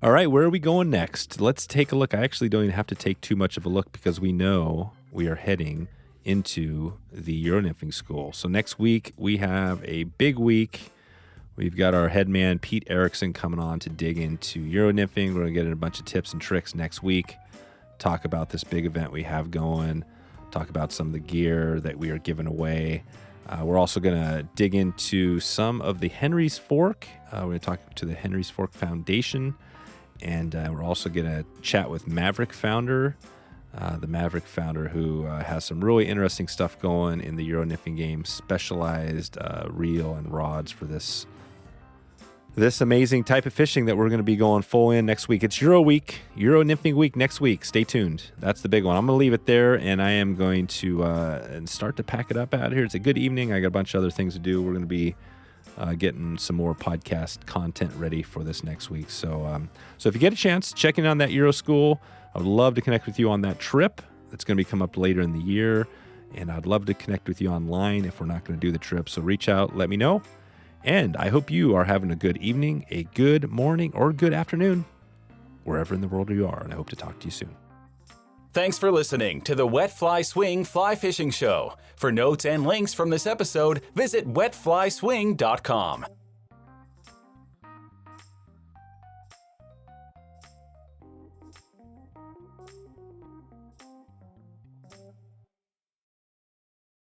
All right, where are we going next? Let's take a look. I actually don't even have to take too much of a look because we know we are heading into the Euro nymphing school. So next week we have a big week. We've got our head man, Pete Erickson, coming on to dig into Euro nymphing. We're going to get in a bunch of tips and tricks next week, talk about this big event we have going, talk about some of the gear that we are giving away. We're also going to dig into some of the Henry's Fork. We're going to talk to the Henry's Fork Foundation, and we're also going to chat with Mavrk founder, the Mavrk founder who has some really interesting stuff going in the Euro nymphing game, specialized reel and rods for this amazing type of fishing that we're going to be going full in next week. It's Euro week, Euro nymphing week next week. Stay tuned. That's the big one. I'm going to leave it there, and I am going to and start to pack it up out of here. It's a good evening. I got a bunch of other things to do. We're going to be getting some more podcast content ready for this next week. So if you get a chance, check in on that Euro school. I would love to connect with you on that trip. That's going to be come up later in the year, and I'd love to connect with you online if we're not going to do the trip. So reach out, let me know. And I hope you are having a good evening, a good morning, or good afternoon, wherever in the world you are. And I hope to talk to you soon. Thanks for listening to the Wet Fly Swing Fly Fishing Show. For notes and links from this episode, visit wetflyswing.com.